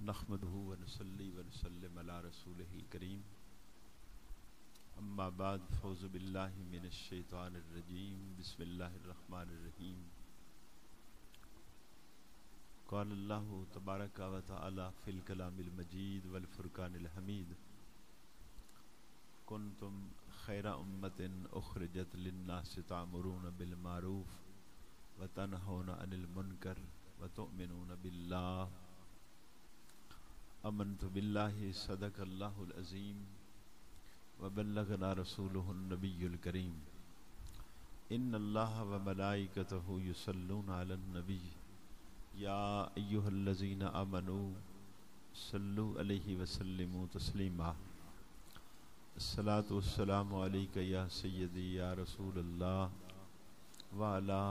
نحمده ونصلي ونسلم على رسوله الكريم اما بعد فاعوذ بالله من الشیطان الرجیم بسم اللہ الرحمن الرحیم قال اللہ تبارک و تعالی فی الکلام المجید والفرقان الحمید کنتم خیر امت اخرجت للناس تأمرون بالمعروف وتنہون عن المنکر وتؤمنون باللہ آمنت باللہ صدق اللہ العظیم وبلغنا رسولہ النبی الکریم ان اللہ وملائکتہ یصلون علی النبی یا ایہا الذین آمنوا صلوا علیہ وسلموا تسلیما الصلاۃ والسلام علیک یا سیدی یا رسول اللہ وعلی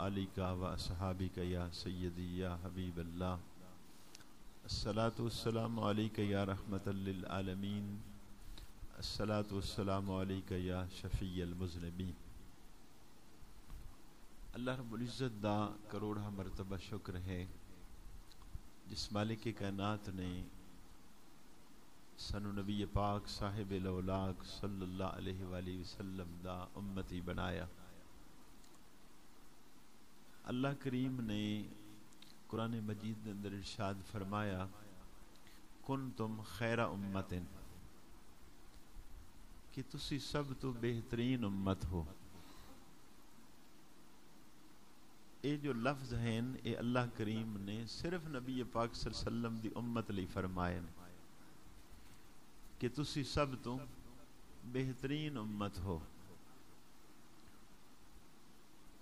آلک واصحابک یا سیدی یا حبیب اللہ الصلاۃ والسلام علیک یا رحمۃ للعالمین الصلاۃ والسلام علیک یا شفیع المذنبین۔ اللہ رب العزت دا کروڑا مرتبہ شکر ہے جس مالک کائنات نے سانو نبی پاک صاحب الاولاق صلی اللہ علیہ وآلہ وسلم دا امتی بنایا۔ اللہ کریم نے قرآن مجید کے اندر ارشاد فرمایا کنتم خیر امت، کہ تسی سب تو بہترین امت ہو۔ یہ جو لفظ ہیں یہ اللہ کریم نے صرف نبی پاک صلی اللہ علیہ وسلم دی امت لی فرمائے کہ تسی سب تو بہترین امت ہو۔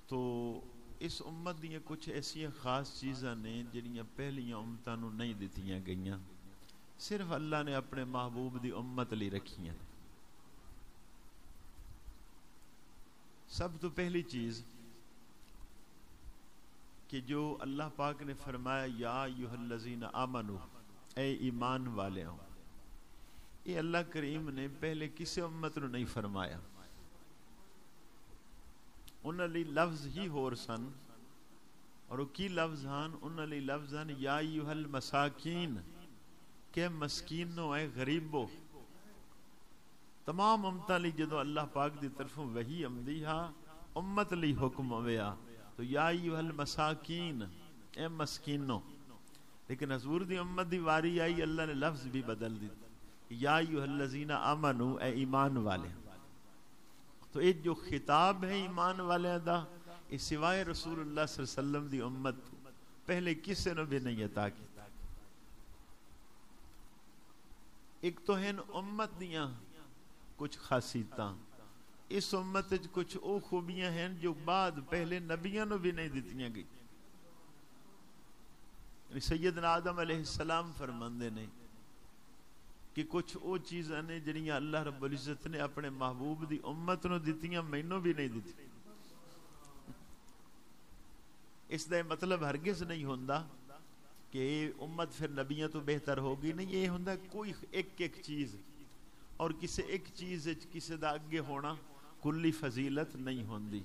تو اس امت دیا کچھ ایسی خاص چیزاں نے جڑیاں پہلیاں امتاں نو نہیں دتیاں گئیاں، صرف اللہ نے اپنے محبوب دی امت لی رکھیاں۔ سب تو پہلی چیز کہ جو اللہ پاک نے فرمایا یا ایھا الذین آمنو، اے ایمان والے ہوں، یہ اللہ کریم نے پہلے کسی امت نو نہیں فرمایا۔ انہاں لی لفظ ہی ہور سن، اور وہ کی لفظ ہن؟ انہاں لی لفظ ہن یا ایھا المساکین، کہ مسکینو اے غریبو۔ تمام امتاں لی جدو اللہ پاک دی طرفوں وحی آمدی ہا امت لی حکم ہویا تو یا ایھا المساکین، اے مسکینو۔ لیکن حضور دی امت دی واری آئی اللہ نے لفظ بھی بدل دی، یا ایھا الذین آمنو، اے ایمان والے۔ تو ایک جو خطاب ہے ایمان والے دا، اس سوائے رسول اللہ صلی اللہ علیہ وسلم دی امت پہلے کسی نے بھی نہیں عطا کی۔ ایک تو ہیں امت دیاں کچھ خاصیتاں، اس امت کچھ او خوبیاں ہیں جو بعد پہلے نبیوں نے بھی نہیں دیتیاں گئی۔ سیدنا آدم علیہ السلام فرماندے نے کہ کچھ او چیزاں نے جڑیاں اللہ رب العزت نے اپنے محبوب دی امت نو دتیاں مینوں بھی نہیں دتی۔ اس دا مطلب ہرگز نہیں ہوندا کہ امت پھر نبیوں تو بہتر ہوگی، نہیں، یہ ہوندا کوئی ایک چیز، اور کسی ایک چیز کسی دا اگے ہونا کلی فضیلت نہیں ہوندی۔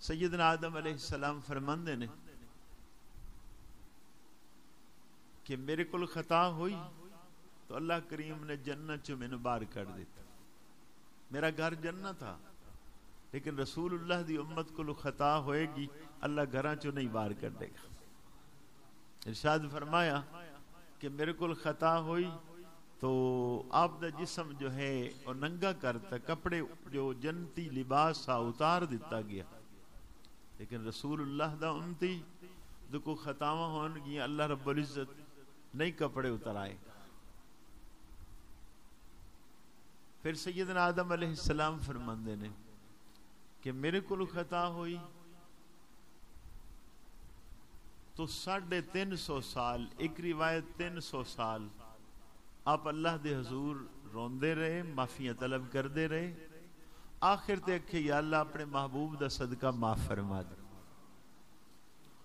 سیدنا آدم علیہ السلام فرماندے نے کہ میرے کول خطا ہوئی تو اللہ کریم نے جنت چو مینوں باہر کر دیتا۔ میرا گھر جنت تھا، لیکن رسول اللہ دی امت کو خطا ہوئے گی اللہ گھراں چو نہیں باہر کر دے گا۔ ارشاد فرمایا کہ میرے کو خطا ہوئی تو آپ دا جسم جو ہے وہ ننگا کرتا، کپڑے جو جنتی لباس تھا اتار دیتا گیا، لیکن رسول اللہ دا امتی جو کو خطاواں ہون گی اللہ رب العزت نہیں کپڑے اترائے گا۔ پھر سیدنا آدم علیہ السلام فرماندے نے کہ میرے کو خطا ہوئی تو 350 سال، ایک روایت 300 سال آپ اللہ دے حضور روندے رہے، معافیاں طلب کردے رہے، آخر تے کہ یا اللہ اپنے محبوب دا صدقہ معاف فرما دے۔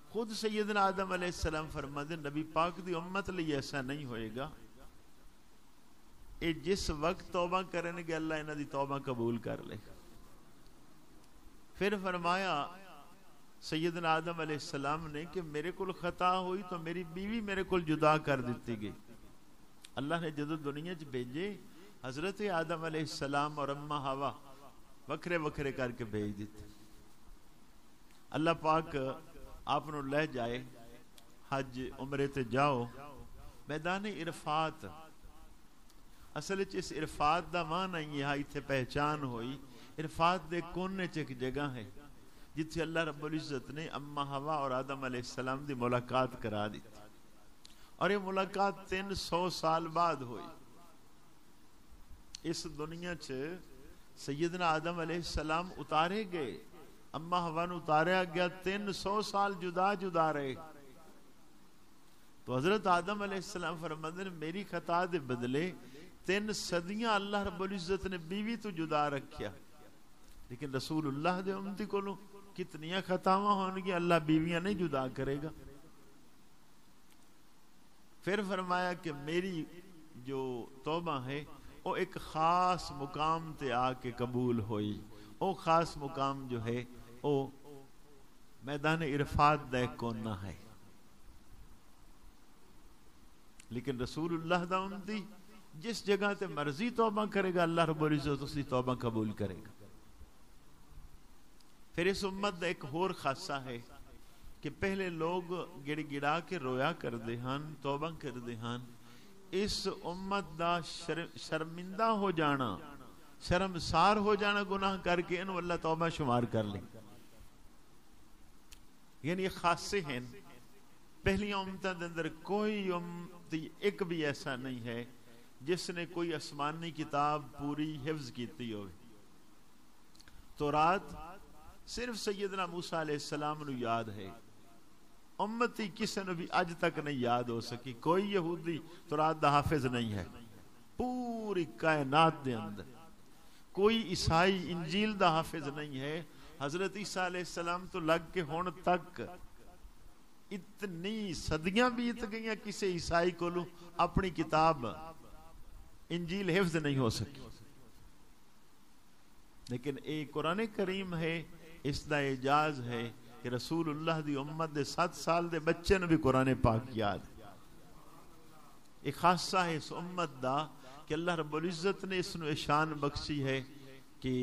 خود سیدنا آدم علیہ السلام فرماتے نبی پاک دی امت لئی ایسا نہیں ہوئے گا، اے جس وقت توبہ کریں گے اللہ انہاں دی توبہ قبول کر لے۔ پھر فرمایا سیدنا آدم علیہ السلام نے کہ میرے کو خطا ہوئی تو میری بیوی میرے کو جدا کر دیتی گئی. اللہ نے جدو دنیا چ بھیجے حضرت آدم علیہ السلام اور اماں ہوا وکھرے وکھرے کر کے بھیج دیتے. اللہ پاک آپ نو لے جائے حج عمرے تے جاؤ میدان عرفات. اصل اس عرفات دا معنی یہ ایتھے پہچان ہوئی. عرفات دے کونے چ ایک جگہ ہے جتھے اللہ رب العزت نے اماں ہوا اور آدم علیہ السلام دی ملاقات کرا دی اور یہ ملاقات 300 سال بعد ہوئی. اس دنیا چ سیدنا آدم علیہ السلام اتارے گئے, اماں ہوا نو اتاریا گیا, 300 سال جدا جدا رہے. تو حضرت آدم علیہ السلام فرماتے ہیں میری خطا دے بدلے 3 صدیاں اللہ رب العزت نے بیوی تو جدا رکھیا, لیکن رسول اللہ دے امتی کو کتنیاں خطاواں ہون گی, اللہ بیویاں نہیں جدا کرے گا. پھر فرمایا کہ میری جو توبہ ہے وہ ایک خاص مقام تے آ کے قبول ہوئی. وہ خاص مقام جو ہے وہ میدان عرفات دا ایک کونا ہے. لیکن رسول اللہ دا امتی جس جگہ تے مرضی توبہ کرے گا اللہ رب العزت اس کی توبہ قبول کرے گا. پھر اس امت دا ایک اور خاصہ ہے کہ پہلے لوگ گڑ گڑا کے رویا کر دے ہن, توبہ کر دے ہن. اس امت دا شرمندہ ہو جانا, شرمسار ہو جانا گناہ کر کے انہوں اللہ توبہ شمار کر لے. یعنی یہ خاصے ہیں. پہلی امتوں دے اندر کوئی امتی ایک بھی ایسا نہیں ہے جس نے کوئی آسمانی کتاب پوری حفظ کیتی ہوئے. تورات صرف سیدنا موسیٰ علیہ السلام نو یاد ہے, امتی کسی نے بھی اج تک نہیں یاد ہو سکی. کوئی یہودی تورات دا حافظ نہیں ہے پوری کائنات دے اندر. کوئی عیسائی انجیل دا حافظ نہیں ہے. حضرت عیسیٰ علیہ السلام تو لگ کے ہون تک اتنی صدیاں بیت گئیاں کسی عیسائی کو اپنی کتاب انجیل حفظ نہیں ہو سکی. لیکن اے قرآن کریم ہے, اس دا اعجاز ہے کہ رسول اللہ دی امت دے 7 سال دے بچے نے بھی قرآن پاک یاد. ایک خاصہ ہے اس امت دا کہ اللہ رب العزت نے اس نو شان بخشی ہے کہ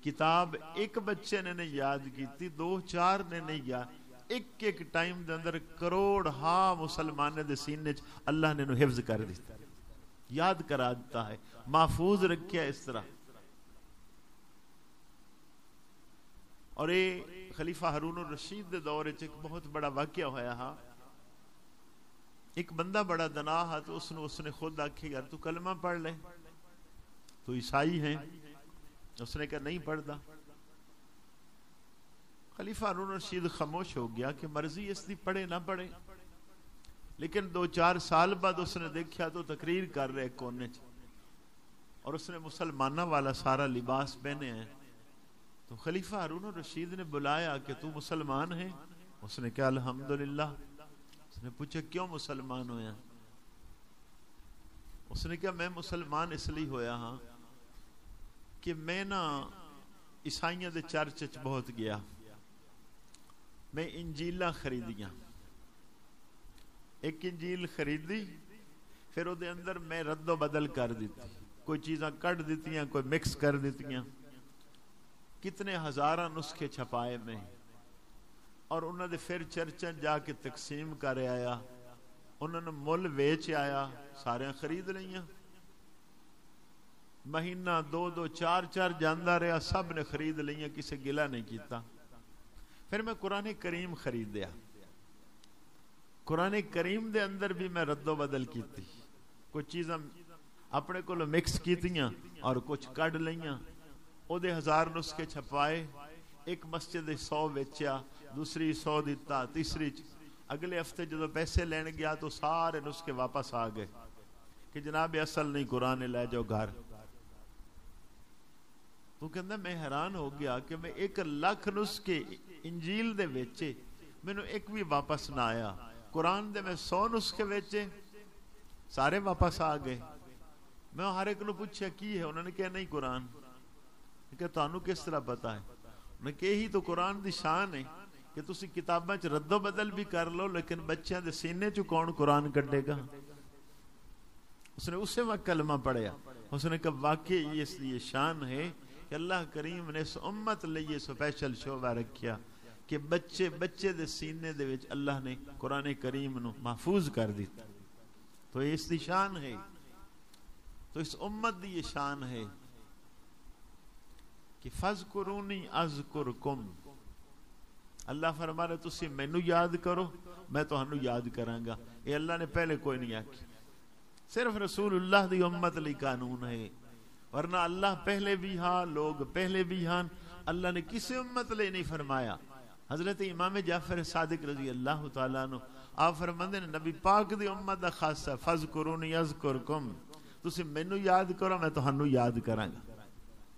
کتاب ایک بچے نے نہیں یاد کیتی, 2-4 نے نہیں یاد, ایک ٹائم دے اندر کروڑ ہاں مسلمان دے سینے اللہ نے نو حفظ کر دیتا, یاد کرا دیتا ہے, محفوظ رکھیا اس طرح. اور یہ خلیفہ ہارون الرشید دے دور ایک بہت بڑا واقعہ ہویا ہاں. ایک بندہ بڑا دنا ہا تو اس نے خود آکھے یار تو کلمہ پڑھ لے, تو عیسائی ہیں. اس نے کہا نہیں پڑھتا. خلیفہ ہارون الرشید خاموش ہو گیا کہ مرضی اس دی پڑھے نہ پڑھے. لیکن 2-4 سال بعد اس نے دیکھا تو تقریر کر رہے کونے چ, اور اس نے مسلمانہ والا سارا لباس پہنے ہیں. تو خلیفہ ہارون الرشید نے بلایا کہ تو مسلمان ہے؟ اس نے کہا الحمدللہ. اس نے پوچھا کیوں مسلمان ہویا؟ اس نے کہا میں مسلمان اس لیے ہویا ہاں کہ میں نا عیسائیاں دے چرچ بہت گیا, میں انجیلاں خریدیاں. ایک انجیل خریدی, پھر وہ دے اندر میں رد و بدل کر دیتی, کوئی چیزاں کٹ دیتیاں, کوئی مکس کر دیتیاں. کتنے ہزاراں نسخے چھپائے میں, اور انہوں نے پھر چرچن جا کے تقسیم کر آیا, انہوں نے مل ویچ آیا, سارے خرید لیاں. مہینہ 2-2 4-4 جاندہ رہا, سب نے خرید لیاں, کسی گلہ نہیں کیتا. پھر میں قرآن کریم خرید دیا. قرآن کریم دے اندر بھی میں رد و بدل کیتی, کچھ چیزاں اپنے کو مکس کیتیاں اور کچھ کڈ لیاں. او دے 1000 نسخے چھپائے, ایک مسجد 100 ویچیا, دوسری 100 دیتا, تیسری. اگلے ہفتے جدو پیسے لینے گیا تو سارے نسخے واپس آ گئے کہ جناب اصل نہیں, قرآن لے جاؤ گھر. تو کہندا میں حیران ہو گیا کہ میں 1 لاکھ نسخے انجیل دے ویچے, میں نے ایک بھی واپس نہ آیا. قرآن دے میں 100 نسخے ویچے, سارے واپس آ گئے. میں ہر ایک نو پوچھا کی ہے, انہوں نے کہا نہیں قرآن. کہ تانوں کس طرح پتا ہے؟ انہوں نے کہا یہی تو قرآن دی شان ہے کہ تسی کتاباں چ رد و بدل بھی کر لو لیکن بچیاں دے سینے چ کون قرآن کڈے گا؟ اس نے اسے وقت کلمہ پڑھیا، اس نے کہا واقعی اس لیے شان ہے کہ اللہ کریم نے اس امت لئے سپیشل شعبہ رکھیا کہ بچے دے سینے دے وچ اللہ نے قرآن کریم نو محفوظ کر دیتا. تو اس دی شان ہے، تو اس امت دی یہ شان ہے کہ فذکرونی اذکرکم. اللہ فرما رہے تسی مینو یاد کرو میں تہانوں یاد کراں گا. یہ اللہ نے پہلے کوئی نہیں آکھی، صرف رسول اللہ دی امت لی قانون ہے، ورنہ اللہ پہلے بھی ہاں، لوگ پہلے بھی ہاں، اللہ نے کسی امت لے نہیں فرمایا. حضرت امام جعفر صادق رضی اللہ تعالیٰ عنہ آپ فرماندے نے نبی پاک دی امت دا خاصہ فذکرونی اذکرکم، تسی مینو یاد کرو میں تہانوں یاد کراں گا.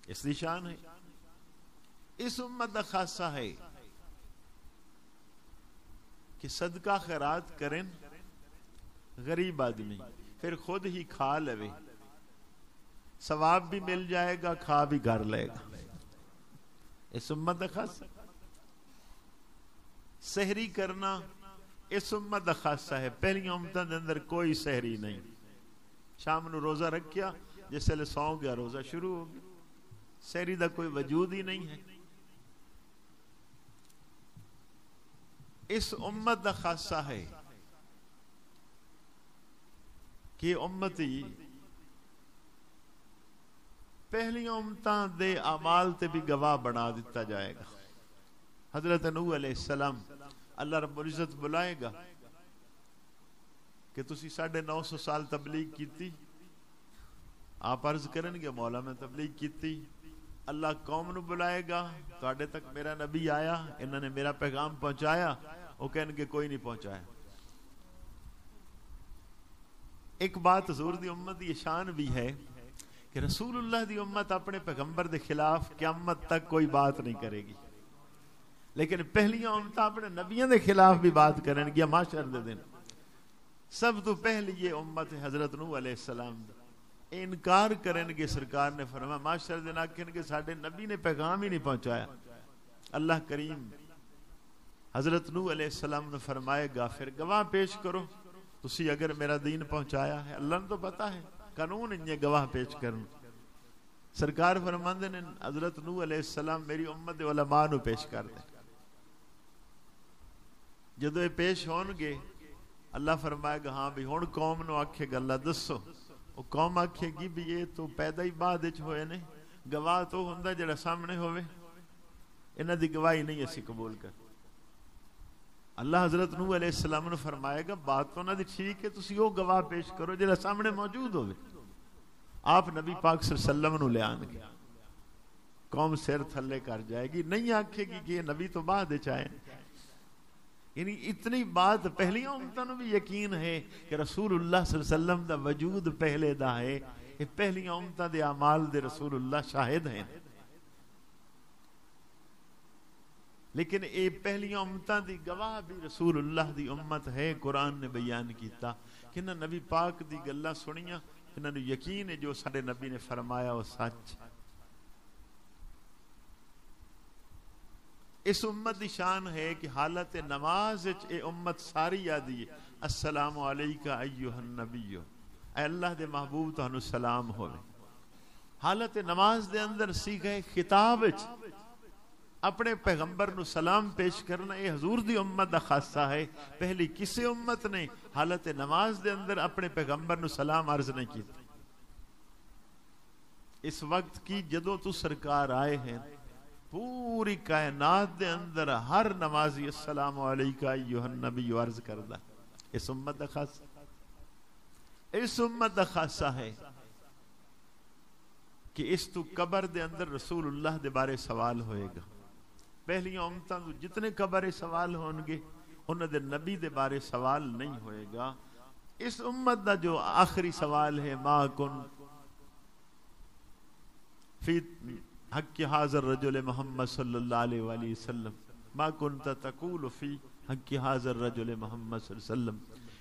اس دی شان ہے. اس امت دا خاصہ ہے کہ صدقہ خیرات کریں غریب آدمی، پھر خود ہی کھا لے، ثواب بھی مل جائے گا، کھا بھی گھر لے گا. اس امت دا خاصہ. سحری کرنا اس امت دا خاصہ ہے. پہلی امتاں دے اندر کوئی سحری نہیں. شام نو روزہ رکھیا، جس لے سو گیا روزہ شروع ہو گیا. سحری دا کوئی وجود ہی نہیں ہے. اس امت دا خاصہ ہے کہ امتی پہلی امتاں دے اعمال تے بھی گواہ بنا دیتا جائے گا. حضرت نوح علیہ السلام اللہ رب العزت بلائے گا کہ تسی 950 سال تبلیغ کیتی. آپ عرض کریں گے مولا میں تبلیغ کیتی. اللہ قوم نو بلائے گا تواڈے تک میرا نبی آیا، انہوں نے میرا پیغام پہنچایا، وہ کہیں گے کوئی نہیں پہنچایا. ایک بات حضور دی امت دی شان بھی ہے کہ رسول اللہ دی امت اپنے پیغمبر دے خلاف قیامت تک کوئی بات نہیں کرے گی، لیکن پہلیاں امت اپنے نبیوں دے خلاف بھی بات کریں گی. معاشر دے دن سب تو پہلی یہ امت حضرت نوح علیہ السلام دا انکار کریں گے. سرکار نے فرمایا معاشر دن آکھیں گے ساڈے نبی نے پیغام ہی نہیں پہنچایا. اللہ کریم حضرت نوح علیہ السلام نے فرمائے گا پھر گواہ پیش کرو تسی اگر میرا دین پہنچایا ہے. اللہ نے تو پتا ہے قانون انہیں گواہ پیش کرن. سرکار فرماندے نے حضرت نوح علیہ السلام میری امت علماء نو پیش کر دیں. جدو یہ پیش ہون گے اللہ فرمائے گا ہاں بھی ہن قوم نو آکھے گا اللہ دسو. وہ قوم آکھے گی بھی یہ تو پیدا ہی بعد وچ ہوئے نے، گواہ تو ہوندا جڑا سامنے ہوئے، انہاں دی گواہی نہیں اسی قبول کر. اللہ حضرت نوح علیہ السلام نے فرمائے گا بات تو نہ دی ٹھیک ہے تسی وہ گواہ پیش کرو جڑا سامنے موجود ہوئے. آپ نبی پاک صلی اللہ علیہ وسلم نو لے آن گے، قوم سر تھلے کر جائے گی، نہیں آکھے گی کہ یہ نبی تو بعد وچ آئے. یعنی اتنی بات پہلی امتوں بھی یقین ہے کہ رسول اللہ صلی اللہ علیہ وسلم دا وجود پہلے دا ہے. یہ پہلی امتوں دے اعمال دے رسول اللہ شاہد ہیں. لیکن اے پہلی امتوں دی گواہ بھی رسول اللہ دی امت ہے. قرآن نے بیان کیتا کہ نہ نبی پاک دی گلاں سنیاں، انہاں نوں یقین ہے جو ساڈے نبی نے فرمایا وہ سچ. اس امت دی شان ہے کہ حالت نماز وچ اے امت ساری یادی ہے السلام علیکہ ایھا النبی، اے اللہ دے محبوب تانوں سلام ہوے. حالت نماز دے اندر صیغہ خطاب وچ اپنے پیغمبر نو سلام پیش کرنا یہ حضور دی امت دا خاصہ ہے. پہلی کسی امت نے حالت نماز دے اندر اپنے پیغمبر نو سلام عرض نہیں کیتا. اس وقت کی جدوں تو سرکار آئے ہیں پوری کائنات دے اندر ہر نمازی السلام علیکہ ایھا النبی عرض کردا. اس امت دا خاصہ، اس امت دا خاصہ ہے کہ اس تو قبر دے اندر رسول اللہ دے بارے سوال ہوئے گا. پہلی امتاں تو جتنے قبر سوال ہون گے انہاں دے نبی دے بارے سوال نہیں ہوئے گا. اس امت دا جو آخری سوال ہے ما کن فی حق حاضر رجل محمد صلی اللہ علیہ وآلہ وسلم ما کنت تقول فی حق حاضر رجل محمد صلی اللہ علیہ وسلم،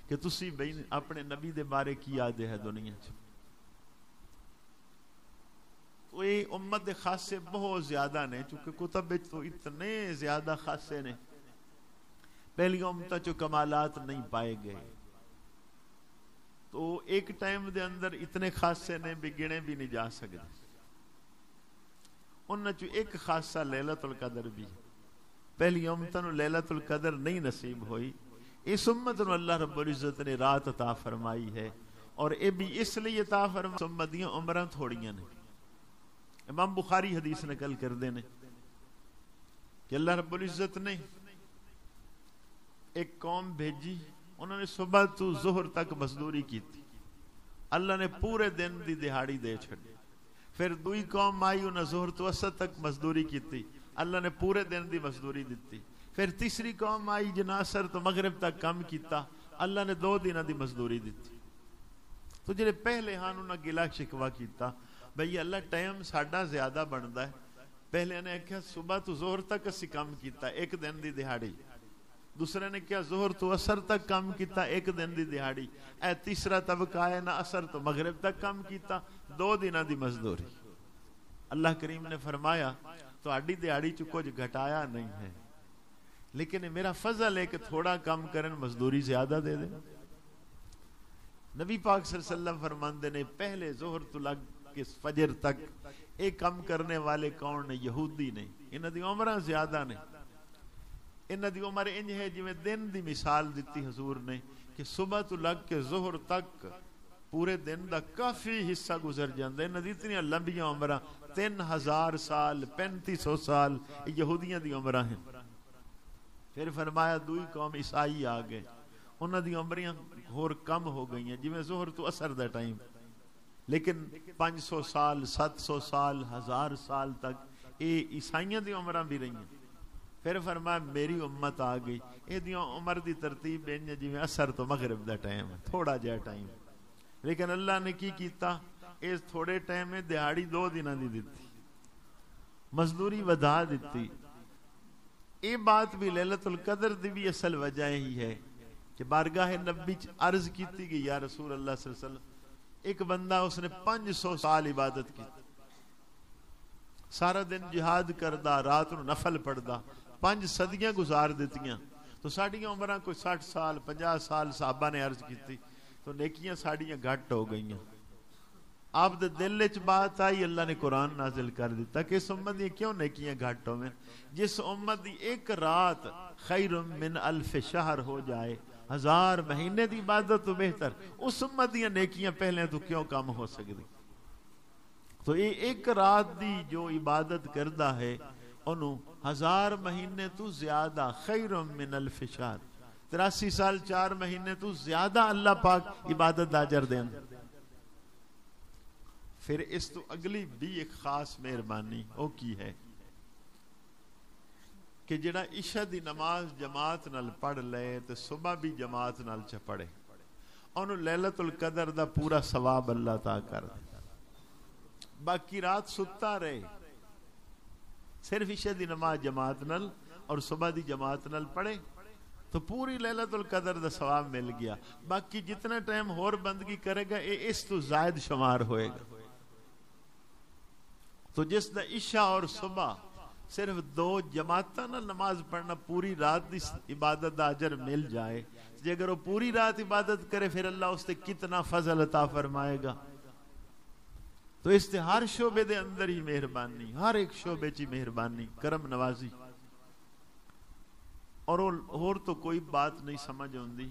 کہ تسی اپنے نبی دے بارے کی یاد ہے دنیا چ. تو یہ امت دے خاصے بہت زیادہ نے، چونکہ کتب تو اتنے زیادہ خاصے نے پہلی امتاں چو کمالات نہیں پائے گئے. تو ایک ٹائم دے اندر اتنے خاصے نے بھی گنے بھی نہیں جا سکتے. انہاں چو ایک خاصہ لیلۃ القدر بھی. پہلی امتاں نو لیلۃ القدر نہیں نصیب ہوئی. اس امت نو اللہ رب العزت نے رات عطا فرمائی ہے, اور اے بھی اس لیے عطا فرمائی امت دیاں عمراں تھوڑیاں نے. امام بخاری حدیث نقل کردے نے کہ اللہ رب العزت نے ایک قوم بھیجی, انہوں نے صبح تو ظہر تک مزدوری کی تھی, اللہ نے پورے دن دی دہاڑی دے چھڑی. پھر دوئی قوم آئی, انہیں ظہر تو اثر تک مزدوری کی تھی, اللہ نے پورے دن دی مزدوری دیتی. پھر تیسری قوم آئی جنہاں اثر تو مغرب تک کم کیتا, اللہ نے 2 دن دی مزدوری دیتی. تو جنہیں پہلے ہاں انہوں نے گلا شکوا کیتا بھئی اللہ ٹائم ساڈا زیادہ بندا ہے. پہلے نے کہا صبح تو ظہر تک اسی کم کیتا, 1 دن دی دہاڑی. دوسرے نے کیا ظہر تو اثر تک کم کیتا, 1 دن دی دہاڑی. اے تیسرا طبقہ ہے نا اثر تو مغرب تک کم کیتا, 2 دن دی مزدوری. اللہ کریم نے فرمایا تو اڈی دہاڑی چ کچھ گھٹایا نہیں ہے, لیکن میرا فضل ہے کہ تھوڑا کم کرن مزدوری زیادہ دے دیں. نبی پاک صلی اللہ علیہ وسلم فرماندے نے پہلے ظہر تو لگ کے فجر تک ایک کم کرنے والے کون نے؟ یہودی نے. انہاں دی عمراں زیادہ نے. انہاں دی عمر انج ہے جویں دن دی مثال دیتی حضور نے کہ صبح تو لگ کے ظہر تک پورے دن دا کافی حصہ گزر جاندا ہے. انہاں دی اتنی لمبیاں عمراں 3000 سال 3500 سال یہودیاں دی عمراں ہیں. پھر فرمایا دوئی قوم عیسائی آ گئے, انہاں دی عمریاں اور کم ہو گئی ہیں جویں ظہر تو اثر دا ٹائم, لیکن 500 سال 700 سال 1000 سال تک اے عیسائیاں دی عمراں بھی رہی ہیں. پھر فرمایا میری امت آ گئی, اے دیاں عمر دی ترتیب انج جویں اثر تو مغرب دا ٹائم, تھوڑا جہا ٹائم. لیکن اللہ نے کی کیتا, اس تھوڑے ٹائم میں دہاڑی 2 دنوں دی دیتی, مزدوری ودا دیتی. یہ بات بھی لیلۃ القدر دی بھی اصل وجہ ہی ہے کہ بارگاہ نبی عرض کیتی گئی یا رسول اللہ صلی اللہ علیہ وسلم, ایک بندہ اس نے 500 سال عبادت کی, سارا دن جہاد کردا, رات نو نفل پڑھدا, 5 صدیاں گزار دیتیاں. تو ساڑیاں عمراں کوئی 60 سال 50 سال صحابہ نے عرض کیتی, تو نیکیاں ساڑیاں گھٹ ہو گئیاں. آپ دے دل وچ بات آئی, اللہ نے قرآن نازل کر دیتا کہ اس امت دی کیوں نیکیاں گھٹ ہوئیں. جس امت دی ایک رات خیر من 1000 شہر ہو جائے, 1000 مہینے دی عبادت تو بہتر, اس امت دی نیکیاں پہلے تو کیوں کم ہو سکتی. تو یہ ایک رات دی جو عبادت کردا ہے انہوں 1000 مہینے تو زیادہ, خیر من 1000 شہر, 83 سال 4 مہینے تو زیادہ اللہ پاک عبادت دا اجر دیں. پھر اس تو اگلی بھی ایک خاص مہربانی او کی ہے کہ جڑا عشاء دی نماز جماعت نال پڑھ لے تو صبح بھی جماعت نال چ پڑھے, انہوں لیلۃ القدر دا پورا ثواب اللہ تعالی کر دے. باقی رات ستا رہے, صرف عشاء دی نماز جماعت نال اور صبح دی جماعت نال پڑھے تو پوری لیلۃ القدر دا ثواب مل گیا. باقی جتنا ٹائم اور بندگی کرے گا یہ اس تو زائد شمار ہوئے گا. تو جس دا عشاء اور صبح صرف 2 جماعتاں نال نماز پڑھنا پوری رات دی عبادت دا اجر مل جائے, جے اگر وہ پوری رات عبادت کرے پھر اللہ اس تے کتنا فضل عطا فرمائے گا. تو اس تے ہر شعبے دے اندر ہی مہربانی, ہر ایک شعبے چی مہربانی کرم نوازی. اور تو کوئی بات نہیں سمجھ ہوندی,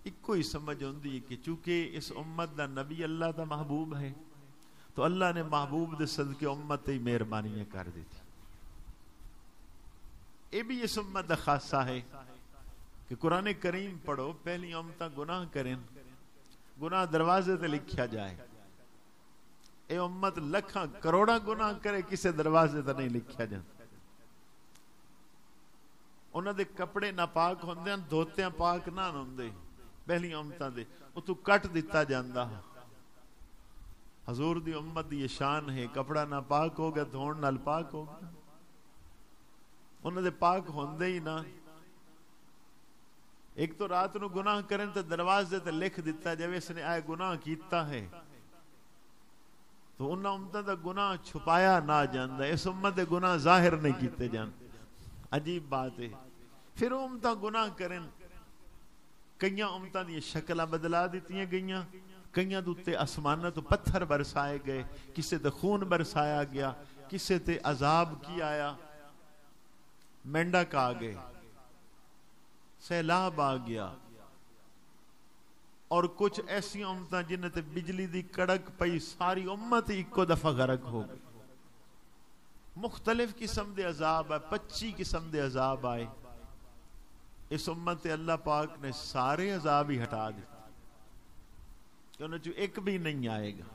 ایک ہی سمجھ ہوندی کہ چونکہ اس امت دا نبی اللہ دا محبوب ہے تو اللہ نے محبوب دے صدقے امت ہی مہربانیاں کر دی تھی. یہ بھی اس امت دا خاصہ ہے کہ قرآن کریم پڑھو, پہلی امتاں گناہ کریں, گناہ دروازے تے لکھیا جائے. اے امت لکھاں کروڑاں گناہ کرے, کسے دروازے تے نہیں لکھیا جائے. انہاں دے کپڑے ناپاک ہوندے ہیں, دھوتیاں پاک نہ ہوندے پہلی امتاں دے, او تو کٹ دیتا جاندا. حضور دی امت دی یہ شان ہے, کپڑا ناپاک ہو گیا دھون نال پاک ہو گیا. انہاں دے پاک ہوندے ہی نہ. ایک تو رات نو گناہ کریں تو دروازے تے لکھ دیتا جب اس نے آئے گناہ کیتا ہے, تو انہاں امتاں دا گناہ چھپایا نہ جاندا, اس امت دے گناہ ظاہر نہیں کیتے جان. عجیب بات ہے پھر امتاں گناہ کرن، کئیاں امتاں دی شکلاں بدلا دیتیاں گئیاں، کئیاں دے آسماناں تو پتھر برسائے گئے، کسے تے خون برسایا گیا، کسے تے عذاب کی آیا، مینڈک آ گئے، سیلاب آ گیا، اور کچھ ایسی امتاں جنہیں تے بجلی دی کڑک پئی ساری امت ایک دفعہ غرق ہو گئی۔ مختلف قسم دے عذاب آئے، 25 قسم دے عذاب آئے۔ اس امت اللہ پاک نے سارے عذاب ہی ہٹا دی، کہ انہوں جو ایک بھی نہیں آئے گا۔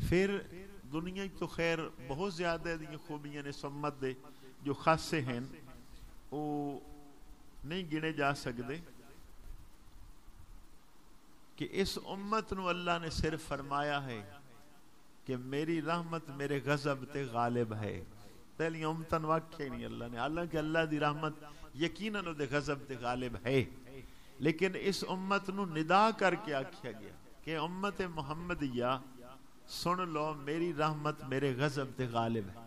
پھر دنیا تو خیر بہت زیادہ دی خوبیاں نے اس امت دے جو خاصے ہیں، وہ نہیں گنے جا سکتے، کہ اس امت نو اللہ نے صرف فرمایا ہے کہ میری رحمت میرے غضب تے غالب ہے۔ پہلی امتن واقعی نہیں اللہ نے، حالانکہ اللہ دی رحمت یقیناً دے غضب تے غالب ہے، لیکن اس امت نو ندا کر کے آکھیا گیا کہ امت محمدیہ سن لو، میری رحمت میرے غضب تے غالب ہے۔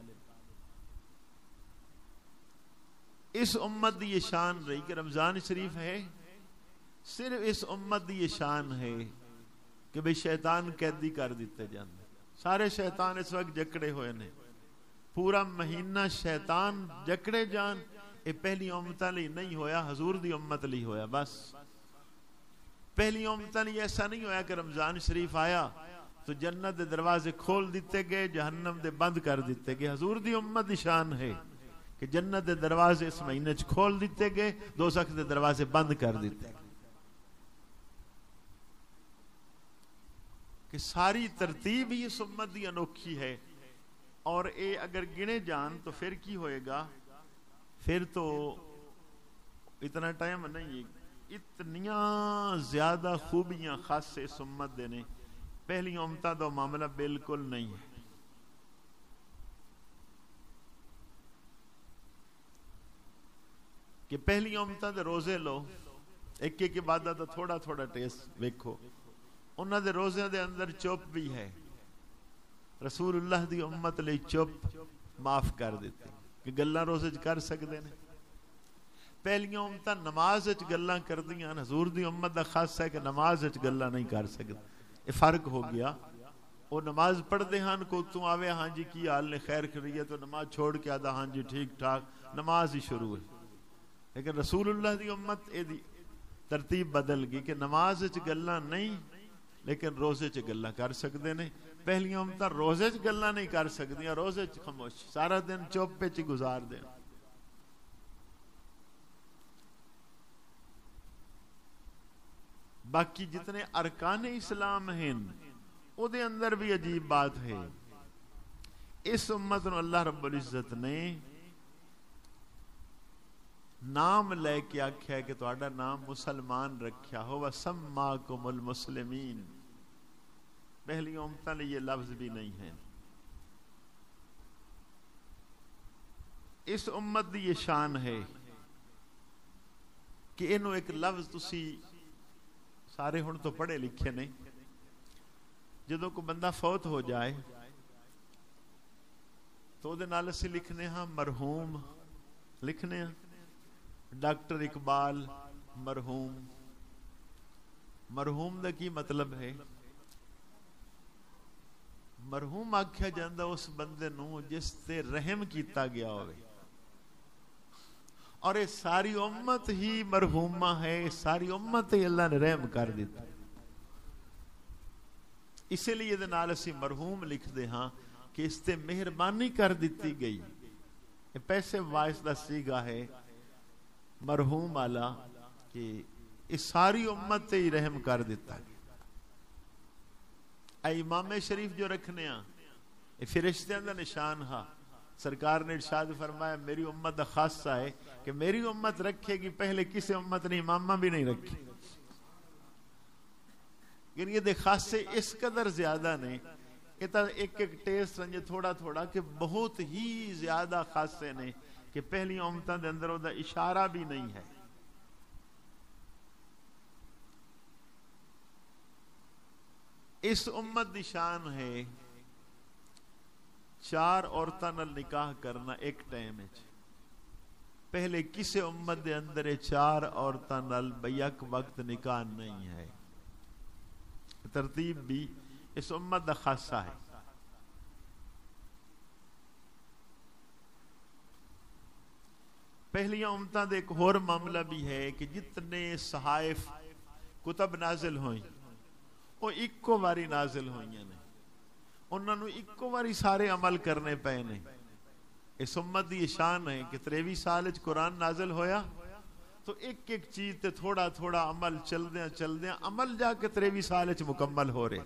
اس امت دی یہ شان رہی کہ رمضان شریف ہے، صرف اس امت دی یہ شان ہے کہ بھئی شیطان قیدی کر دیتے جاندے، سارے شیطان اس وقت جکڑے ہوئے نے، پورا مہینہ شیطان جکڑے جان۔ یہ پہلی امتاں لی نہیں ہویا، حضور دی امت لی ہویا۔ بس پہلی امتاں لی ایسا نہیں ہویا کہ رمضان شریف آیا تو جنت دے دروازے کھول دیتے گئے، جہنم دے بند کر دیتے گئے۔ حضور دی امت دی شان ہے کہ جنت دے دروازے اس مہینے چ کھول دیتے گئے، دوزخ دے دروازے بند کر دیتے گئے۔ کہ ساری ترتیب ہی اس امت دی انوکھی ہے، اور اے اگر گنے جان تو پھر کی ہوئے گا؟ پھر تو اتنا ٹائم نہیں، اتنیاں زیادہ خوبیاں خاص اس امت دے نے، پہلی امتہ دا معاملہ بالکل نہیں ہے۔ کہ پہلی امتہ دے روزے لو، ایک ایک عبادت دا تھوڑا تھوڑا ٹیسٹ ویکھو، انہاں دے روزے دے اندر چپ بھی ہے، رسول اللہ دی امت لئی چپ معاف کر دیتے کہ گلاں روزے چ کر سکدے نے۔ پہلیاں امتاں نماز وچ گلاں کردیاں، حضور دی امت دا خاص ہے کہ نماز وچ گلاں نہیں کر سکدے۔ یہ فرق ہو گیا، وہ نماز پڑھدے ہن، کو تو آوے ہاں جی کی حال نے، خیر خیریت، تو نماز چھوڑ کے آدھا ہاں جی ٹھیک ٹھاک، نماز ہی شروع ہے۔ لیکن رسول اللہ دی امت اے دی ترتیب بدل گئی کہ نماز وچ گلاں نہیں، لیکن روزے چ گلاں کر سکدے نے۔ پہلیاں امتاں روزے چ گلاں نہیں کر سکدیاں، روزے چ خاموش، سارا دن چپ وچ گزار دیں۔ باقی جتنے ارکان اسلام ہیں او دے اندر بھی عجیب بات ہے۔ اس امت نو اللہ رب العزت نے نام لے کے آکھیا کہ تہاڈا نام مسلمان رکھیا ہو، وَسَمَّاكُمُ الْمُسْلِمِينَ۔ پہلی امتاں لئے یہ لفظ بھی نہیں ہے۔ اس امت دی یہ شان ہے کہ انہوں ایک لفظ تسی سارے ہن تو پڑھے لکھے نہیں، جدوں کو بندہ فوت ہو جائے تو دے نال اسی لکھنے ہاں مرحوم، لکھنے ہاں ڈاکٹر اقبال مرحوم۔ مرحوم دا کی مطلب ہے؟ مرحوم آکھیا جاندہ اس بندے نو جس تے رحم کیتا گیا ہوئے، اور یہ ساری امت ہی مرحومہ ہے، ساری امت ہی اللہ نے رحم کر دیتا۔ اسی لیے دے نال اسی مرحوم لکھ دے ہاں کہ اس تے مہربانی کر دیتی گئی۔ یہ پیسے وائس دا سیگا ہے مرحوم آلہ، کہ اس ساری امت تے ہی رحم کر دیتا گیا۔ اے امام شریف جو رکھنے ہاں یہ فرشتیاں دا نشان ہاں۔ سرکار نے ارشاد فرمایا میری امت دا خاصہ ہے کہ میری امت رکھے گی، پہلے کسی امت نے امامہ بھی نہیں رکھی۔ لیکن یہ دے خاصے اس قدر زیادہ نہیں، یہ تا ایک ایک ٹیسٹ سنجے تھوڑا تھوڑا کہ بہت ہی زیادہ خاصے نے کہ پہلی امتاں دے اندر دا اشارہ بھی نہیں ہے۔ اس امت دی شان ہے 4 عورتاں نال نکاح کرنا ایک ٹائم ہے. پہلے کسی امت دے اندر 4 عورتاں نال بیک وقت نکاح نہیں ہے. ترتیب بھی اس امت دا خاصہ ہے. پہلیاں امتاں دے ایک اور معاملہ بھی ہے کہ جتنے صحائف کتب نازل ہوئیں وہ ایکو واری نازل ہوئیں نے. انہوں نے ایکو واری سارے عمل کرنے پے نے. اس امت دی شان ہے کہ 23 سال قرآن نازل ہویا تو ایک ایک چیز تے تھوڑا تھوڑا عمل چل دیاں عمل جا کے 23 سال مکمل ہو رہے.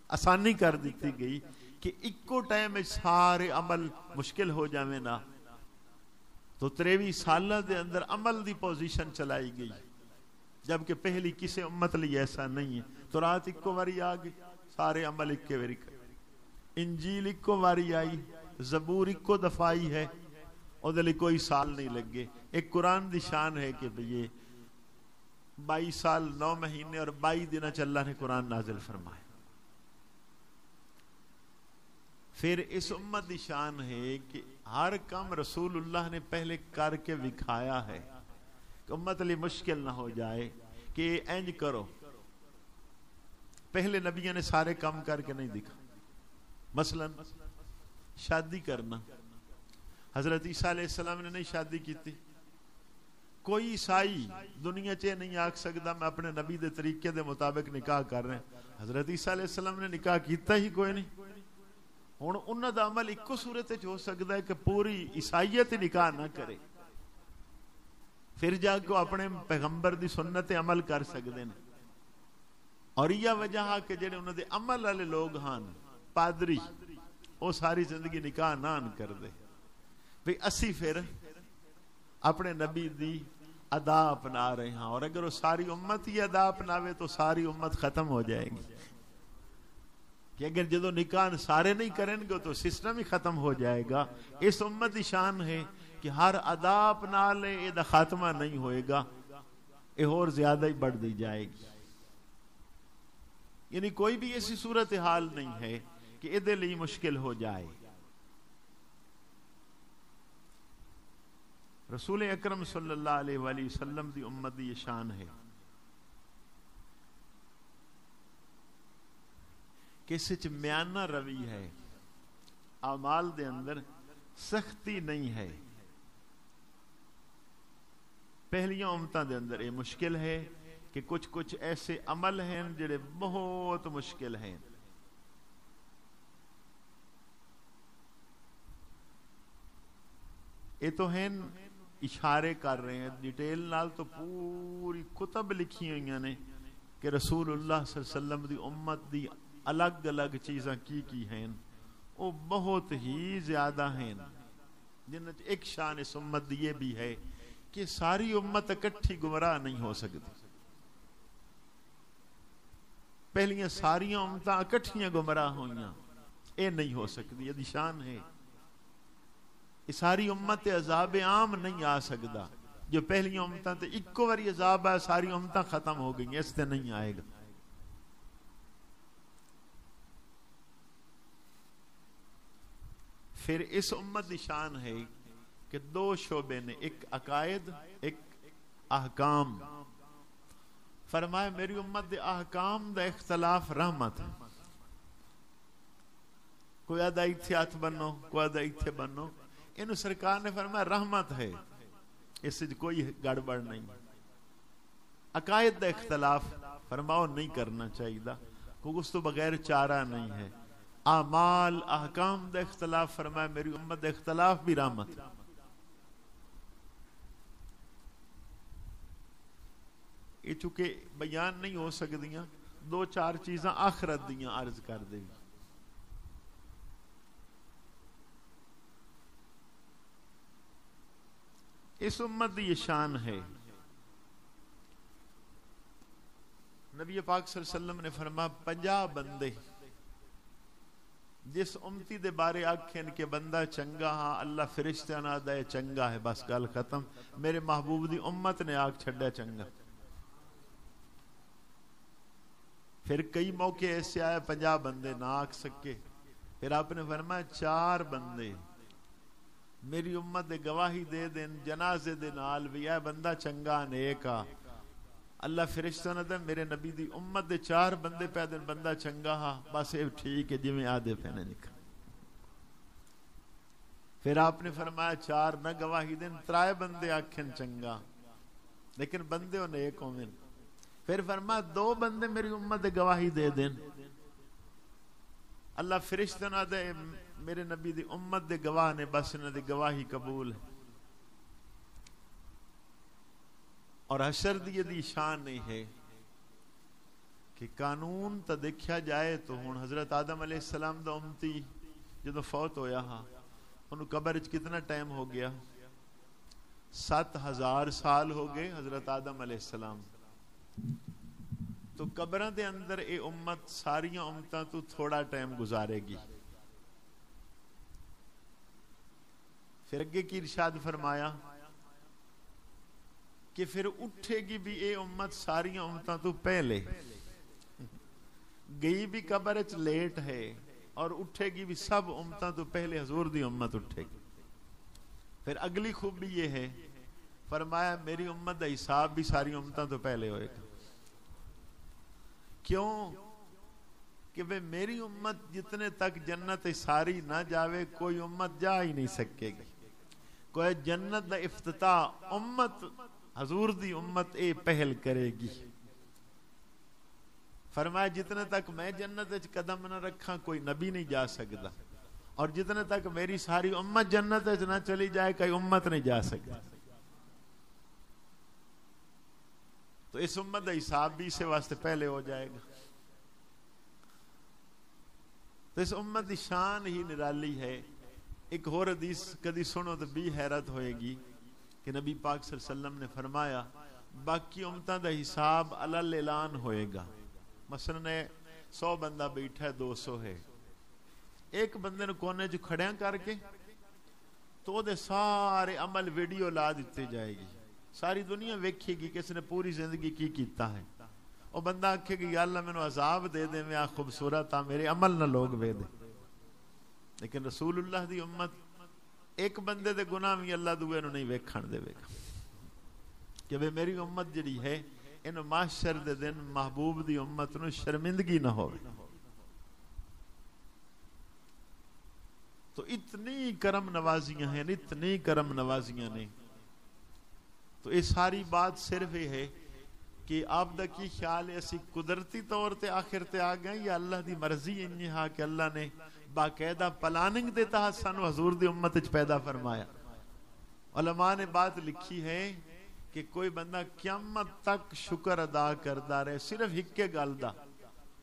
آسانی کر دیتی گئی کہ ایکو ٹائم سارے عمل مشکل ہو جاویں نا تو 23 سالہ دے اندر عمل دی پوزیشن چلائی گئی. جبکہ پہلی کسی امت لی ایسا نہیں ہے. تو رات ایکو واری آگئی سارے عمل ایک واری. انجیل ایکو واری آئی, زبور ایکو دفاعی ہے, او دے لئے کوئی سال نہیں لگے. ایک قرآن دی شان ہے کہ یہ 22 سال 9 مہینے اور 22 دن اللہ نے قرآن نازل فرمایا. پھر اس امت دی شان ہے کہ ہر کام رسول اللہ نے پہلے کر کے دکھایا ہے کہ امت لی مشکل نہ ہو جائے کہ اینج کرو. پہلے نبیوں نے سارے کام کر کے نہیں دکھا. مثلا شادی کرنا, حضرت عیسیٰ علیہ السلام نے نہیں شادی کی تھی. کوئی عیسائی دنیا چے نہیں آکھ سکتا میں اپنے نبی دے طریقے دے مطابق نکاح کر رہے ہیں. حضرت عیسیٰ علیہ السلام نے نکاح کیتا ہی کوئی نہیں. ہن انہاں دا عمل ایکو صورت وچ ہو سکتا ہے کہ پوری عیسائیت نکاح نہ کرے, پھر جا کے اپنے پیغمبر دی سنت عمل کر سکتے ہیں. اور یہ وجہ ہے کہ جڑے انہاں دے عمل والے لوگ ہن پادری وہ ساری زندگی نکاح نہ کر دے. بھئی اسی پھر اپنے نبی دی ادا اپنا رہے ہیں, اور اگر وہ ساری امت ہی ادا اپناوے تو ساری امت ختم ہو جائے گی. کہ اگر جدو نکاح سارے نہیں کریں گے تو سسٹم ہی ختم ہو جائے گا. اس امت کی شان ہے کہ ہر ادا اپنا لے, یہ دا خاتمہ نہیں ہوئے گا, یہ اور زیادہ ہی بڑھ دی جائے گی. یعنی کوئی بھی ایسی صورتحال نہیں ہے کہ یہ لیے مشکل ہو جائے. رسول اکرم صلی اللہ علیہ وآلہ وسلم دی امت دی یہ شان ہے کہ اس وچ میانہ روی ہے, اعمال دے اندر سختی نہیں ہے. پہلیاں امتاں دے اندر یہ مشکل ہے کہ کچھ ایسے عمل ہیں جڑے بہت مشکل ہیں. یہ تو ہیں اشارے کر رہے ہیں, ڈیٹیل نال تو پوری کتب لکھی ہوئی نے کہ رسول اللہ صلی اللہ علیہ وسلم دی امت دی الگ الگ چیزاں کی ہیں, وہ بہت ہی زیادہ ہیں. جن ایک شان اس امت یہ بھی ہے کہ ساری امت اکٹھی گمراہ نہیں ہو سکتی. پہلیاں ساریاں امتاں اکٹھیاں گمراہ ہوئیاں, اے نہیں ہو سکتی. یہ شان ہے. یہ ساری امت عذاب عام نہیں آ سکتا. جو پہلیاں امتاں تے ایکو واری عذاب ہے, ساری امتاں ختم ہو گئی, اس تے نہیں آئے گا. پھر اس امت کی شان ہے کہ 2 شعبے نے, ایک عقائد ایک احکام. فرمایا میری امت دے احکام دا اختلاف رحمت ہے. کوئی آدھا ایتھے ہاتھ بنو, کوئی آدھا ایتھے بنو. انہوں سرکار نے فرمایا رحمت ہے, اس سے کوئی گڑبڑ نہیں. عقائد دا اختلاف فرماؤ نہیں کرنا چاہیے, کیونکہ اس تو بغیر چارہ نہیں ہے. اعمال احکام دا اختلاف فرمایا میری امت دا اختلاف بھی رحمت. یہ چونکہ بیان نہیں ہو سکتیاں, 2-4 چیزاں آخرت دیاں عرض کر دیں. اس امت دی یہ شان ہے. نبی پاک صلی اللہ علیہ وسلم نے فرمایا 50 بندے جس امتی دے بارے آکھیں کہ بندہ چنگا ہاں, اللہ فرشتہ نہ دے چنگا ہے, بس گل ختم. میرے محبوب دی امت نے آکھ چھڑا چنگا. پھر کئی موقع ایسے آئے 50 بندے نہ آکھ سکے, پھر آپ نے فرمایا 4 بندے میری امت دے گواہی دے دین جنازے دے نال بھی اے بندہ چنگا نیک آ، اللہ فرشتہ نہ دے میرے نبی دی امت دے 4 بندے پہ دین بندہ چنگا ہا، بس اے ٹھیک ہے جی میں آدھے پہ نہ نکل۔ پھر آپ نے فرمایا 4 نہ گواہی دین 3 بندے آکھن چنگا لیکن بندے ہو نیک ہوئے۔ پھر فرمایا 2 بندے میری امت دے گواہی دے دین، اللہ فرشتہ نہ دے میرے نبی دی امت دے گواہ نے، بس انہاں دی گواہی قبول ہے۔ اور حشر دی یہ شان نہیں ہے کہ قانون تا دیکھا جائے تو ہن حضرت آدم علیہ السلام دا امتی جدو فوت ہویا ہاں انہوں قبر وچ کتنا ٹائم ہو گیا؟ 7000 سال ہو گئے حضرت آدم علیہ السلام، تو قبراں دے اندر اے امت ساریاں امتاں تو تھوڑا ٹائم گزارے گی۔ پھر اگے کی ارشاد فرمایا کہ پھر اٹھے گی بھی اے امت ساریاں امتاں تو پہلے، گئی بھی قبر وچ لیٹ ہے اور اٹھے گی بھی سب امتاں تو پہلے، حضور دی امت اٹھے گی۔ پھر اگلی خوبی یہ ہے فرمایا میری امت دا حساب بھی ساری امتاں تو پہلے ہوئے گا۔ کیوں کہ بے میری امت جتنے تک جنت ساری نہ جاوے کوئی امت جا ہی نہیں سکے گی۔ کوئی جنت دا افتتاح امت حضور دی امت اے پہل کرے گی۔ فرمایا جتنے تک میں جنت وچ قدم نہ رکھاں کوئی نبی نہیں جا سکتا، اور جتنے تک میری ساری امت جنت وچ نہ چلی جائے کوئی امت نہیں جا سکتی۔ تو اس امت کا حساب بھی اسے واسطے پہلے ہو جائے گا۔ تو اس امت کی شان ہی نرالی ہے۔ ایک اور حدیث کدی سنو تو بھی حیرت ہوئے گی کہ نبی پاک صلی اللہ علیہ وسلم نے فرمایا باقی امتوں دا حساب علل اعلان ہوئے گا۔ مثلا 100 بندہ بیٹھا ہے 200 ہے، ایک بندے نے کونے جو کھڑیاں کر کے تو دے سارے عمل ویڈیو لا دیتے جائے گی، ساری دنیا ویکھے گی کس نے پوری زندگی کی کیتا ہے۔ وہ بندہ آکھے گی یا اللہ میں نے عذاب دے دے، میں خوبصورت ہاں، میرے عمل نہ لوگ وے دے۔ لیکن رسول اللہ دی امت ایک بندے دے گناہ بھی اللہ دوے نو نہیں ویکھن دے گا کہ بے میری امت جڑی ہے انہوں معاشر دے دن محبوب دی امت نو شرمندگی نہ ہو۔ تو اتنی کرم نوازیاں ہیں، اتنی کرم نوازیاں نے۔ تو یہ ساری بات صرف یہ ہے کہ آپ دا کی خیال ہے اسی قدرتی طور تے آخر تے آ گئے یا اللہ دی مرضی انہی ہاں کہ اللہ نے باقاعدہ پلاننگ دیتا ہے سانو حضور دی امت وچ پیدا فرمایا۔ علماء نے بات لکھی ہے کہ کوئی بندہ قیامت تک شکر ادا کردا رہے صرف ہکے گل دا،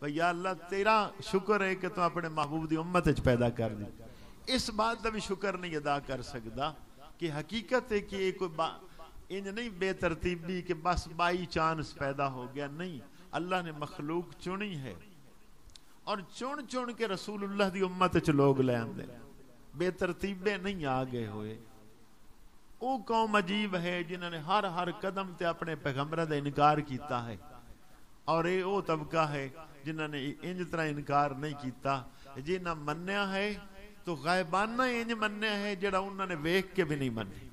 بھئی یا اللہ تیرا شکر ہے کہ تو اپنے محبوب دی امت وچ پیدا کر دی، اس بات دا بھی شکر نہیں ادا کر سکدا کہ حقیقت ہے کہ کوئی انج نہیں بے ترتیبی کہ بس بائی چانس پیدا ہو گیا، نہیں، اللہ نے مخلوق چنی ہے اور چن کے رسول اللہ دی امت وچ لوگ لے آندے، بے ترتیبے نہیں آ گئے ہوئے۔ او قوم عجیب ہے جنہوں نے ہر قدم تے اپنے پیغمبر دا انکار کیتا ہے، اور اے او طبقہ ہے جنہوں نے انج طرح انکار نہیں کیتا، جنہاں منیا ہے تو غائبانہ انج منیا ہے جڑا انہوں نے ویکھ کے بھی نہیں منی۔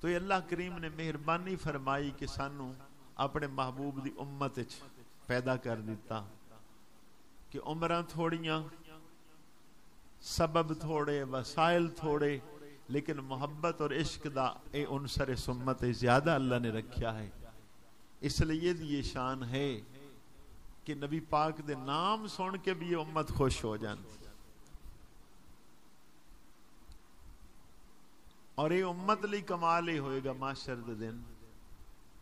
تو یہ اللہ کریم نے مہربانی فرمائی کہ سانو اپنے محبوب دی امت وچ پیدا کر دیتا کہ عمراں تھوڑیاں، سبب تھوڑے، وسائل تھوڑے، لیکن محبت اور عشق دا اے عنصر اس امت زیادہ اللہ نے رکھیا ہے۔ اس لیے یہ شان ہے کہ نبی پاک دے نام سن کے بھی یہ امت خوش ہو جاتی، اور یہ امت لی کمال ہی ہوئے گا معاشر دے دن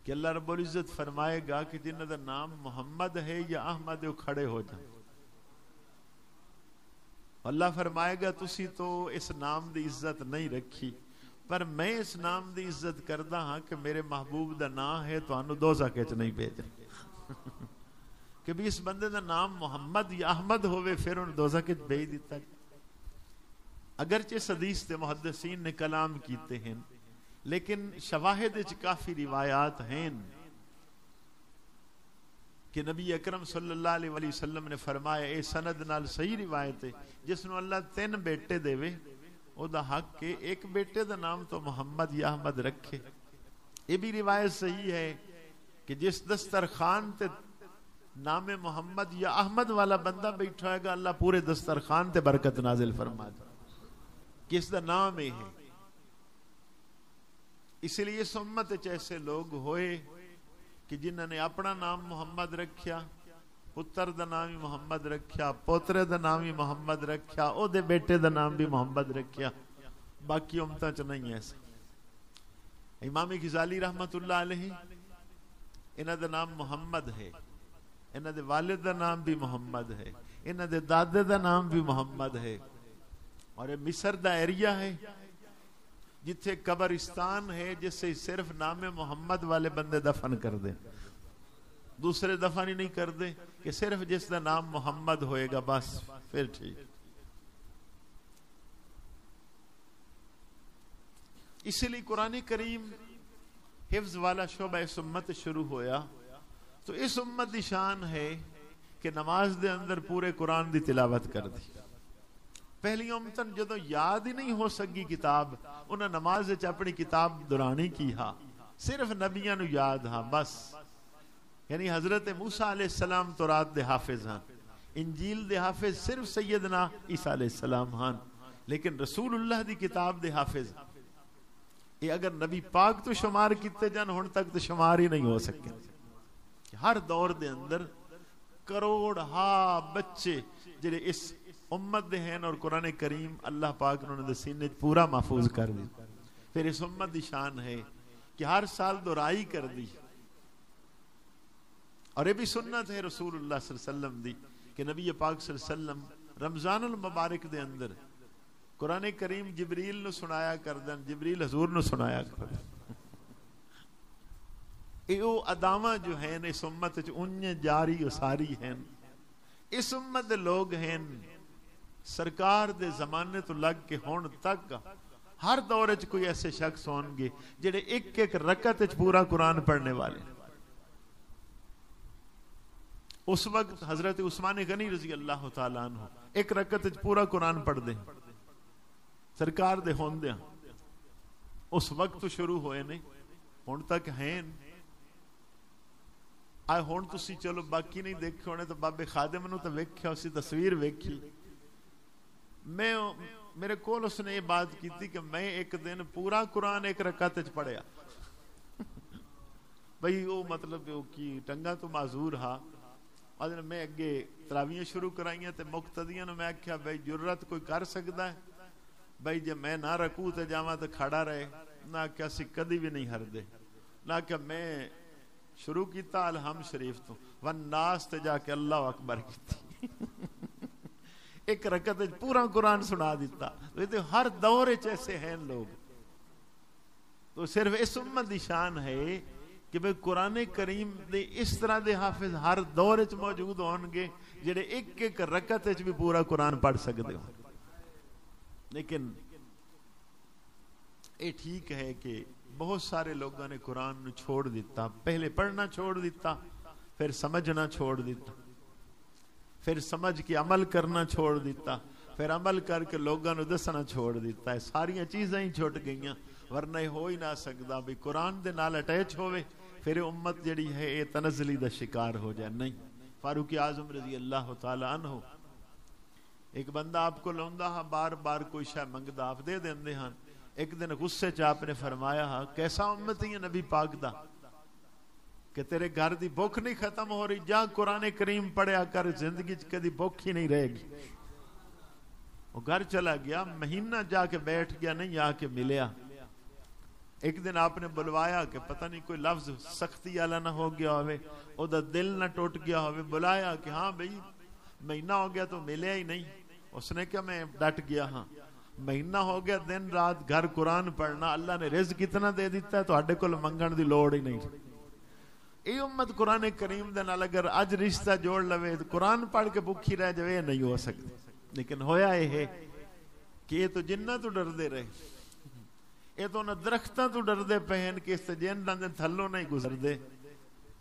کہ اللہ رب العزت فرمائے گا کہ جنہاں دا نام محمد ہے یا احمد وہ کھڑے ہو جائیں۔ اللہ فرمائے گا تسی تو اس نام دی عزت نہیں رکھی، پر میں اس نام دی عزت کردہ ہاں کہ میرے محبوب دا نام ہے تو انہوں دوزخ وچ نہیں بھیجا کہ بھی اس بندے دا نام محمد یا احمد ہوئے پھر انہوں دوزخ وچ بھیج دیتا۔ اگرچہ اس حدیث تے محدثین نے کلام کیتے ہیں لیکن شواہد وچ کافی روایات ہیں کہ نبی اکرم صلی اللہ علیہ وسلم نے فرمایا اے سند نال صحیح روایت ہے جس نو اللہ 3 بیٹے دے او دا حق کہ ایک بیٹے دا نام تو محمد یا احمد رکھے. یہ بھی روایت صحیح ہے کہ جس دسترخوان تے نام محمد یا احمد والا بندہ بیٹھا ہوئے گا اللہ پورے دسترخوان تے برکت نازل فرما دے. کس دا نام ہے. اس لیے اس امت وچ ایسے لوگ ہوئے کہ جنہوں نے اپنا نام محمد رکھیا, پتر دا نام ہی محمد رکھیا, پوترے دا نام ہی محمد رکھیا, او دے بیٹے دا نام بھی محمد رکھیا. باقی امتاں چ نہیں ایسا. امام غزالی رحمت اللہ علیہ انہاں دا نام محمد ہے, انہاں دے والد دا نام بھی محمد ہے, انہاں دے دادے دا نام بھی محمد ہے. اور یہ مصر دا ایریا ہے جتھے قبرستان ہے جس سے صرف نام محمد والے بندے دفن کر دیں, دوسرے دفن ہی نہیں کر دیں, کہ صرف جس دا نام محمد ہوئے گا بس پھر ٹھیک. اسی لیے قرآن کریم حفظ والا شعبہ اس امت شروع ہویا تو اس امت دی شان ہے کہ نماز دے اندر پورے قرآن دی تلاوت کر دی. پہلی امتن جدو یاد ہی نہیں ہو سکی کتاب, انہاں نماز وچ اپنی کتاب دورانی کی ہا, صرف نبیاں نو یاد ہا بس. یعنی حضرت موسیٰ علیہ السلام تورات دے حافظ ہاں, انجیل دے حافظ صرف سیدنا عیسیٰ علیہ السلام ہاں, لیکن رسول اللہ دی کتاب دے حافظ یہ اگر نبی پاک تو شمار کیتے جان ہن تک تو شمار ہی نہیں ہو سکے. ہر دور دے اندر کروڑ ہا بچے جڑے اس امت دے ہیں اور قرآن کریم اللہ پاک نے دے سینے پورا محفوظ کر دی. پھر اس امت دی شان ہے کہ ہر سال دہرائی کر دی. اور یہ بھی سنت ہے رسول اللہ صلی اللہ علیہ وسلم دی کہ نبی پاک صلی اللہ علیہ وسلم رمضان المبارک دے اندر قرآن کریم جبریل نو سنایا کردن, جبریل حضور نو سنایا کردن. یہ ادامہ جو ہیں اس امت انہیں جاری و ساری ہیں. اس امت دے لوگ ہیں سرکار دے زمانے تو لگ کے ہون تک ہر دور وچ کوئی ایسے شخص ہون گے جڑے ایک ایک رکعت وچ پورا قرآن پڑھنے والے. اس وقت حضرت عثمان غنی رضی اللہ تعالیٰ عنہ ایک رکعت وچ پورا قرآن پڑھ دے سرکار دے ہوندیاں. اس وقت تو شروع ہوئے نہیں, ہون تک ہیں. آئے ہون تسی چلو باقی نہیں دیکھے ہونے تو بابے خادم نو تو ویکھیا اسی تصویر ویکھی. میرے کول اس نے یہ بات کی تھی کہ میں ایک دن پورا قرآن ایک رکعت وچ پڑھیا. بھئی وہ مطلب کی ٹنگا تو معذور ہا. اور میں اگے تراویاں شروع کرائیاں تے مقتدیاں نو میں کہا بھئی جرت کوئی کر سکتا ہے بھئی جے میں نہ رکوع تے جاواں تے کھڑا رہے نہ کہ اسی کدی بھی نہیں ہر دے. نہ کہ میں شروع کیتا الحمد شریف تو والناس تے جا کے اللہ اکبر کیتی. ایک رکعت پورا قرآن سنا دیتا. تو ہر دور ایسے ہیں لوگ. تو صرف اس امت دی شان ہے کہ بھئی قرآن کریم دے اس طرح دے حافظ ہر دور وچ موجود ہون گے جڑے ایک ایک رکعت وچ بھی پورا قرآن پڑھ سکتے ہو. لیکن یہ ٹھیک ہے کہ بہت سارے لوگوں نے قرآن نو چھوڑ دیتا. پہلے پڑھنا چھوڑ دیتا, پھر سمجھنا چھوڑ دیتا, پھر سمجھ کے عمل کرنا چھوڑ دیتا, پھر عمل کر کے لوگوں نے دسنا چھوڑ دیتا ہے. ساریاں چیزیں ہی چھوٹ گئیاں. ورنہ ہو ہی نہ سکتا بھی قرآن دے نال اٹیچ ہوئے پھر امت جڑی ہے یہ تنزلی دا شکار ہو جائے. نہیں. فاروق اعظم رضی اللہ تعالی عنہ ایک بندہ آپ کو لوندا ہاں بار بار کوئی شے منگدا آپ دے دیندے ہاں. ایک دن غصے چ آپ نے فرمایا ہاں کیسا امت ہے نبی پاک دا کہ تیرے گھر دی بھوک نہیں ختم ہو رہی, جا قرآن کریم پڑھیا کر زندگی چ کدی بھوک ہی نہیں رہے گی. وہ گھر چلا گیا, مہینہ جا کے بیٹھ گیا, نہیں آ کے ملیا. ایک دن آپ نے بلوایا کہ پتہ نہیں کوئی لفظ سختی والا نہ ہو گیا ہوئے, او دا دل نہ ٹوٹ گیا ہوئے. بلایا کہ ہاں بھئی مہینہ ہو گیا تو ملیا ہی نہیں. اس نے کہا میں ڈٹ گیا ہاں. مہینہ ہو گیا دن رات گھر قرآن پڑھنا, اللہ نے رزق کتنا دے دیتا ہے تو ہڈے کول منگن دی لوڑ ہی نہیں. یہ امت قرآن کریم دے نال اگر اج رشتہ جوڑ لوے تو قرآن پڑھ کے بھوکی رہ جائے نہیں ہو سکتی. لیکن ہویا یہ ہے کہ یہ تو جنہ تو ڈر دے رہے, یہ تو انہیں درختوں تو ڈر دے پہن کے اس جن دے تھلوں نہیں گزر دے.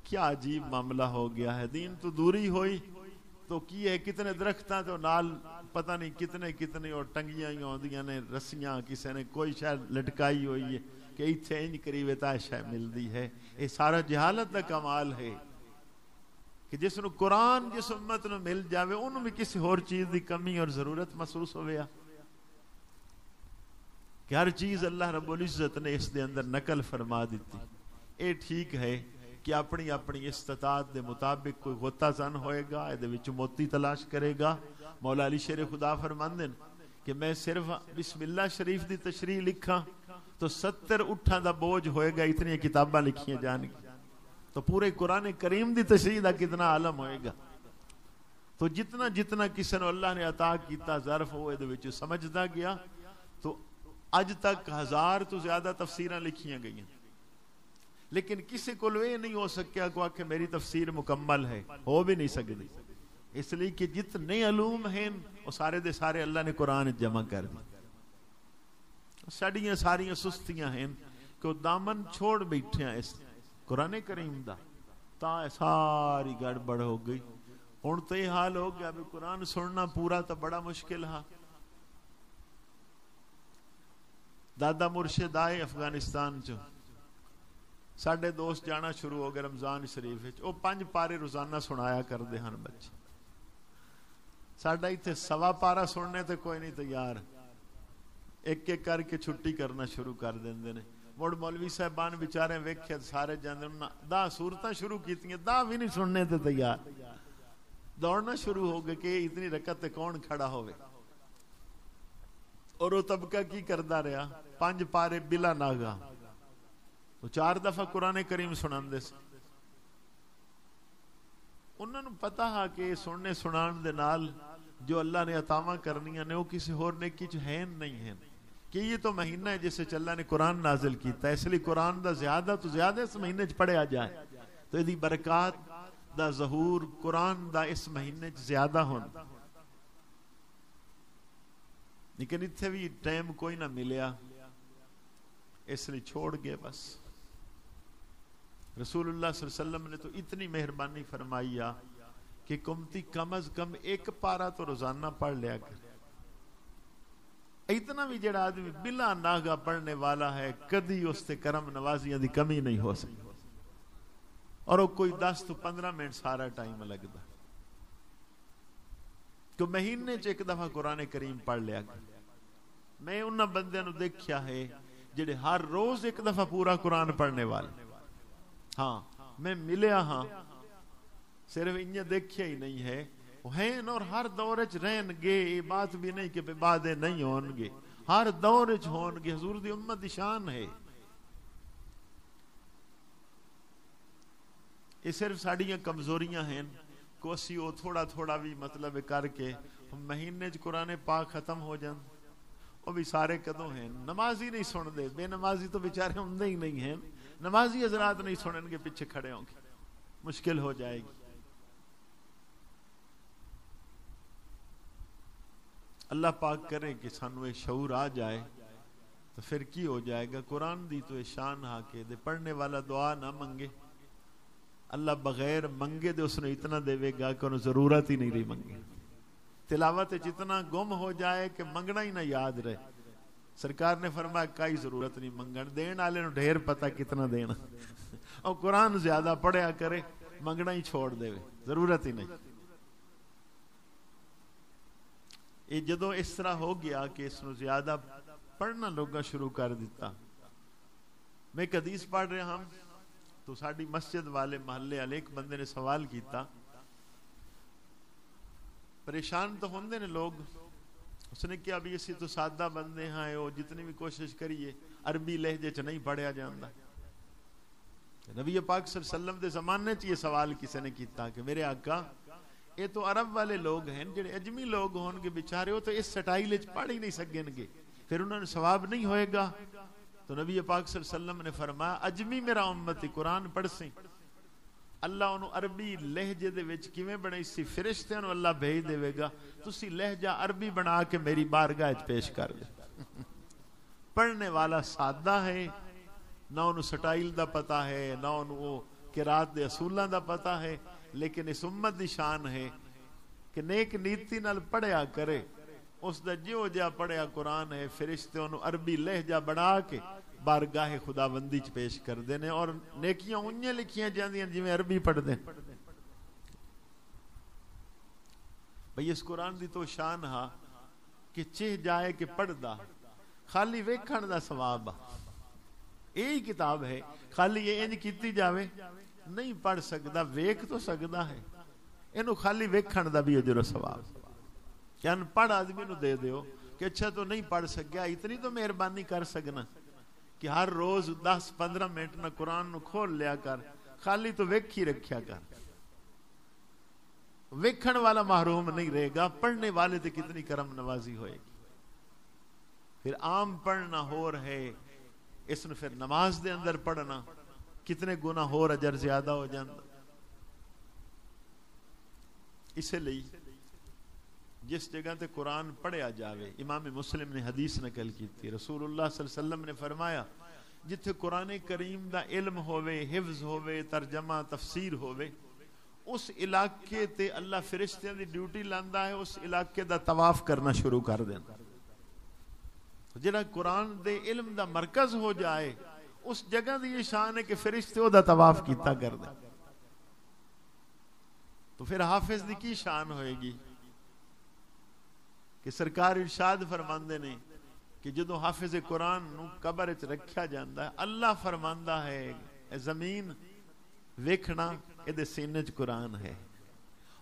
کیا عجیب معاملہ ہو گیا ہے. دین تو دوری ہوئی تو کی ہے کتنے درختاں تو نال پتہ نہیں کتنے اور ٹنگیاں ہی ہوندیاں نے رسیاں کسی نے کوئی شاید لٹکائی ہوئی ہے کہ اتھے انج قریب تا شے ملدی ہے. یہ سارا جہالت دا کمال ہے کہ جس نو قرآن جس امت نو مل جاوے انہوں بھی کسی اور چیز دی کمی اور ضرورت محسوس ہویا کہ ہر چیز اللہ رب العزت نے اس دے اندر نقل فرما دیتی. اے ٹھیک ہے کہ اپنی اپنی استطاعت دے مطابق کوئی غوطہ زن ہوئے گا اے دے وچ موتی تلاش کرے گا. مولا علی شیر خدا فرماندے کہ میں صرف بسم اللہ شریف دی تشریح لکھاں تو 70 اٹھاں دا بوجھ ہوئے گا, اتنی کتاباں لکھیاں جان گی تو پورے قرآن کریم دی تشریح دا کتنا عالم ہوئے گا. تو جتنا جتنا کسی نے اللہ نے عطا کیتا ظرف ہوئے دے وچ سمجھدا گیا تو اج تک 1000 تو زیادہ تفسیراں لکھیاں گئیاں, لیکن کسی کو یہ نہیں ہو سکیا کہ میری تفسیر مکمل ہے, ہو بھی نہیں سکتی, اس لیے کہ جتنے علوم ہیں وہ سارے دے سارے اللہ نے قرآن جمع کر دی. ساڑیاں ساریاں سستیاں ہیں کہ وہ دامن چھوڑ بیٹھے ہیں اس قرآن کریم دا, تا ساری گڑبڑ ہو گئی. ہن تو یہ حال ہو گیا بھی قرآن سننا پورا تو بڑا مشکل ہے. دادا مرشد آئے افغانستان چو, ساڈے دوست جانا شروع ہو گئے رمضان شریف وچ, وہ 5 پارے روزانہ سنایا کرتے ہیں بچے. ساڈا ایتھے 1.25 پارا سننے تے کوئی نہیں تیار, ایک ایک کر کے چھٹی کرنا شروع کر دیندے نے. مڑ مولوی صاحبان بیچارے ویکھے سارے جاندے 10 سورتاں شروع کیتیاں 10 بھی نہیں سننے تے تیار, دوڑنا شروع ہو گئے کہ اتنی رکعت تے کون کھڑا ہوئے. اور وہ طبقہ کی کردا رہا 5 پارے بلا ناغا, وہ 4 دفعہ قرآن کریم سناندے سے. انہوں نے پتا ہے کہ سننے سنان دے نال جو اللہ نے عطاواں کرنیاں نے وہ کسی اور نیکی چ ہیں نہیں ہیں, کہ یہ تو مہینہ ہے جس سے اللہ نے قرآن نازل کیتا ہے, اس لیے قرآن دا زیادہ تو زیادہ اس مہینے چ پڑھیا جائے تو یہ برکات دا ظہور قرآن دا اس مہینے چ زیادہ ہون. لیکن اتھے بھی ٹائم کوئی نہ ملیا, اس لیے چھوڑ گئے بس. رسول اللہ صلی اللہ علیہ وسلم نے تو اتنی مہربانی فرمائی کہ کمتی کم از کم 1 پارا تو روزانہ پڑھ لیا کر. اتنا بھی جڑا آدمی بلا ناغا پڑھنے والا ہے کدی اس تے کرم نوازیاں دی کمی نہیں ہو سکتی, اور وہ کوئی 10 تو 15 منٹ سارا ٹائم لگتا. تو مہینے چ 1 دفعہ قرآن کریم پڑھ لیا کر. میں انہاں بندیاں نو دیکھیا ہے جڑے ہر روز 1 دفعہ پورا قرآن پڑھنے والے. ہاں میں ملیا ہاں, صرف انہیں دیکھیا ہی نہیں ہے, وہ ہیں اور ہر دور چ رہن گے. یہ بات بھی نہیں کہ بعد نہیں ہون گے, ہر دور چ ہون گے. حضور دی امت دی شان ہے. یہ صرف ساڑیاں کمزوریاں ہیں کو اسی وہ تھوڑا تھوڑا بھی مطلب کر کے مہینے چ قرآن پاک ختم ہو جان. وہ بھی سارے کدوں ہیں نمازی نہیں سن دے, بے نمازی تو بیچارے ہوندے ہی نہیں ہیں. نمازی حضرات نہیں سنن گے, پیچھے کھڑے ہوں گے, مشکل ہو جائے گی. اللہ پاک کرے کہ سانو یہ شعور آ جائے تو پھر کی ہو جائے گا. قرآن دی تو شان ہا کے دے پڑھنے والا دعا نہ منگے, اللہ بغیر منگے دے اس نے اتنا دے گا کہ انہوں ضرورت ہی نہیں رہی منگے. تلاوت جتنا گم ہو جائے کہ منگنا ہی نہ یاد رہے. سرکار نے فرمایا کئی ضرورت نہیں منگن, دین والے نو ڈھیر پتہ کتنا دینا. اور قرآن زیادہ پڑھیا کرے, منگنا ہی چھوڑ دے, ضرورت ہی نہیں. یہ جدو اس طرح ہو گیا کہ اس نو زیادہ پڑھنا لوگا شروع کر دیتا. میں ایک حدیث پڑھ رہا ہوں تو ساڑی مسجد والے محلے والے ایک بندے نے سوال کیتا, پریشان تو ہوندے نے لوگ. اس نے کیا ابھی اسی تو سادہ بندے ہیں, وہ جتنی بھی کوشش کریے عربی لہجے چ نہیں پڑھیا جاندا. نبی پاک صلی اللہ علیہ وسلم دے زمانے چ یہ سوال کسی نے کیتا کہ میرے آقا یہ تو عرب والے لوگ ہیں, جڑے اجمی لوگ ہون گے بیچارے وہ تو اس سٹائل وچ پڑھ ہی نہیں سکیں گے, پھر انہوں نے ثواب نہیں ہوئے گا. تو نبی پاک صلی اللہ علیہ وسلم نے فرمایا اجمی میرا امتی قرآن پڑھ سی, اللہ انہوں عربی لہجے دے وچ کیویں بنائی سی, فرشتے انہوں اللہ بھیج دے گا, تسی لہجہ عربی بنا کے میری بارگاہ وچ پیش کر دے. پڑھنے والا سادہ ہے, نہ انہوں سٹائل دا پتا ہے, نہ انہوں قرات دے اصولاں دا پتہ ہے، لیکن اس امت دی شان ہے کہ نیک نیتی نال پڑھیا کرے، اس دا جو جا پڑھیا قرآن ہے فرشتے انہوں عربی لہجہ بنا کے بارگاہ خداوندی چ پیش کر دینے، اور نیکیاں انہیں لکھیاں جاندیاں جی میں عربی پڑھ دیں. بھئی اس قرآن دی تو شان ہا کہ چہ جائے کہ پڑھ دا خالی ویکھن دا ثواب آ. یہی کتاب ہے، خالی یہ انج کیتی جاوے نہیں پڑھ سکدا، ویکھ تو سکدا ہے، اینو خالی ویکھن دا بھی اجر و ثواب. کہ ان پڑھ آدمی نو دے دیو کہ اچھا تو نہیں پڑھ سکیا، اتنی تو مہربانی کر سکنا کہ ہر روز 10-15 منٹ نہ قرآن نو کھول لیا کر، خالی تو ویکھ ہی رکھیا کر. ویکھن والا محروم نہیں رہے گا، پڑھنے والے تے کتنی کرم نوازی ہوئے گی. پھر عام پڑھنا ہو رہے، اس نے پھر نماز دے اندر پڑھنا کتنے گناہ ہور اجر زیادہ ہو جاندہ. اسے لئی جس جگہ تے قرآن پڑھیا جاوے، امام مسلم نے حدیث نقل کی تھی، رسول اللہ صلی اللہ علیہ وسلم نے فرمایا جتھے قرآن کریم دا علم ہووے، حفظ ہووے، ترجمہ تفسیر ہووے، اس علاقے تے اللہ فرشتیاں دی ڈیوٹی لاندا ہے اس علاقے دا طواف کرنا شروع کر دینا. جڑا قرآن دے علم دا مرکز ہو جائے اس جگہ دی یہ شان ہے کہ فرشتے او دا طواف کیتا کر دیں. تو پھر حافظ دی کی شان ہوئے گی کہ سرکار ارشاد فرماندے نے کہ جدو حافظ قرآن نو قبر وچ رکھیا جاندا ہے، اللہ فرماندا ہے اے زمین ویکھنا اے دے سینے وچ قرآن ہے.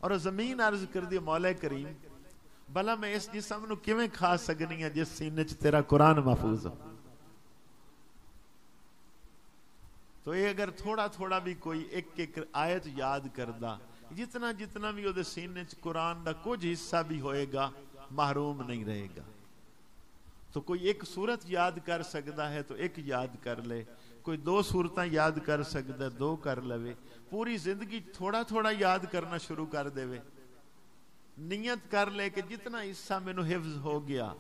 اور زمین عرض کر دی مولا کریم بھلا میں اس جسم نو کیویں کھا سکنی ہے جس سینے وچ تیرا قرآن محفوظ ہو. تو یہ اگر تھوڑا تھوڑا بھی کوئی ایک ایک آیت یاد کردا، جتنا جتنا بھی او دے سینے وچ قرآن دا کچھ حصہ بھی ہوئے گا محروم نہیں رہے گا. تو کوئی ایک سورت یاد کر سکتا ہے تو ایک یاد کر لے، کوئی 2 سورتاں یاد کر سکتا ہے 2 کر لے، پوری زندگی تھوڑا تھوڑا یاد کرنا شروع کر دے، نیت کر لے کہ جتنا حصہ مینوں حفظ ہو گیا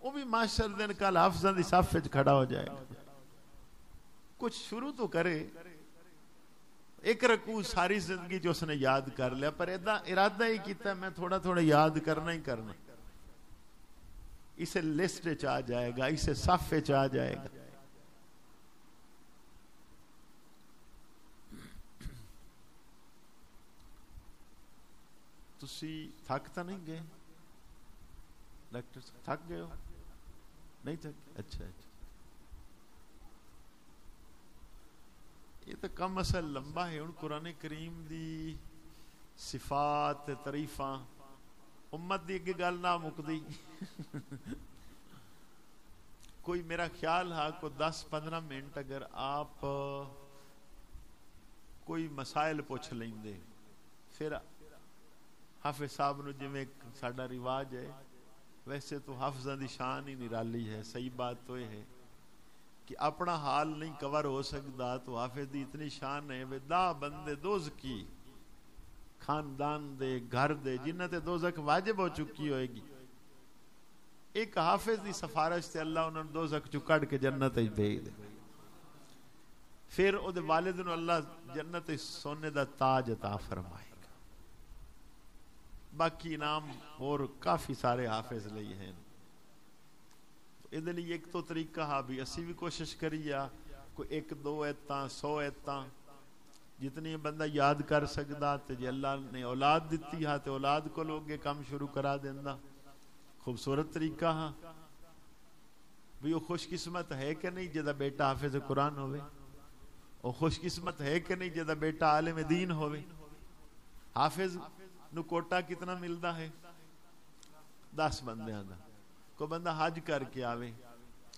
وہ بھی معاشر دن کل حافظاں دی صف وچ کھڑا ہو جائے گا. کچھ شروع تو کرے. ایک رکوع ساری زندگی جو اس نے یاد کر لیا، پر ارادہ ہی کیتا ہے میں تھوڑا تھوڑا یاد کرنا ہی کرنا، اسے لسٹ وچ آ جائے گا، اسے صف وچ آ جائے گا. تسی تھک تو نہیں گئے ڈاکٹر صاحب؟ تھک گئے ہو؟ نہیں تھک؟ اچھا اچھا. یہ تو کم اصل لمبا ہے. ہن قرآن کریم دی صفات تعریفاں امت دی اگے گل نہ مکدی. کوئی میرا خیال ہے کو 10-15 منٹ اگر آپ کوئی مسائل پوچھ لیں دے، پھر حافظ صاحب نو جویں ساڈا رواج ہے، ویسے تو حافظاں دی شان ہی نرالی ہے. صحیح بات تو یہ ہے کہ اپنا حال نہیں کور ہو سکتا، تو حافظ دی اتنی شان ہے وے 10 بندے دوزخی خاندان دے گھر دے جنہ تے دوزخ واجب ہو چکی ہوئے گی، ایک حافظ دی سفارش سے اللہ انہوں نے دوزخ چو کڑ کے جنت ہی بھیج دے. پھر او دے والد نو اللہ جنت سونے دا تاج عطا فرمائے گا. باقی انعام اور کافی سارے حافظ لئی ہیں. ادھر ایک تو طریقہ ہاں بھی اسی بھی کوشش کریے کوئی 1-2 ایتاں 100 ایتاں جتنی بندہ یاد کر سکتا، تے جی اللہ نے اولاد دیتی ہاں تے اولاد کو لوگ کام شروع کرا دینا. خوبصورت طریقہ ہاں بھی. وہ خوش قسمت ہے کہ نہیں جدا بیٹا حافظ قرآن ہوئے؟ وہ خوش قسمت ہے کہ نہیں جدا بیٹا عالم دین ہوئے؟ حافظ نو کوٹا کتنا ملتا ہے؟ 10 بندیاں دا. کوئی بندہ حج کر کے آوے،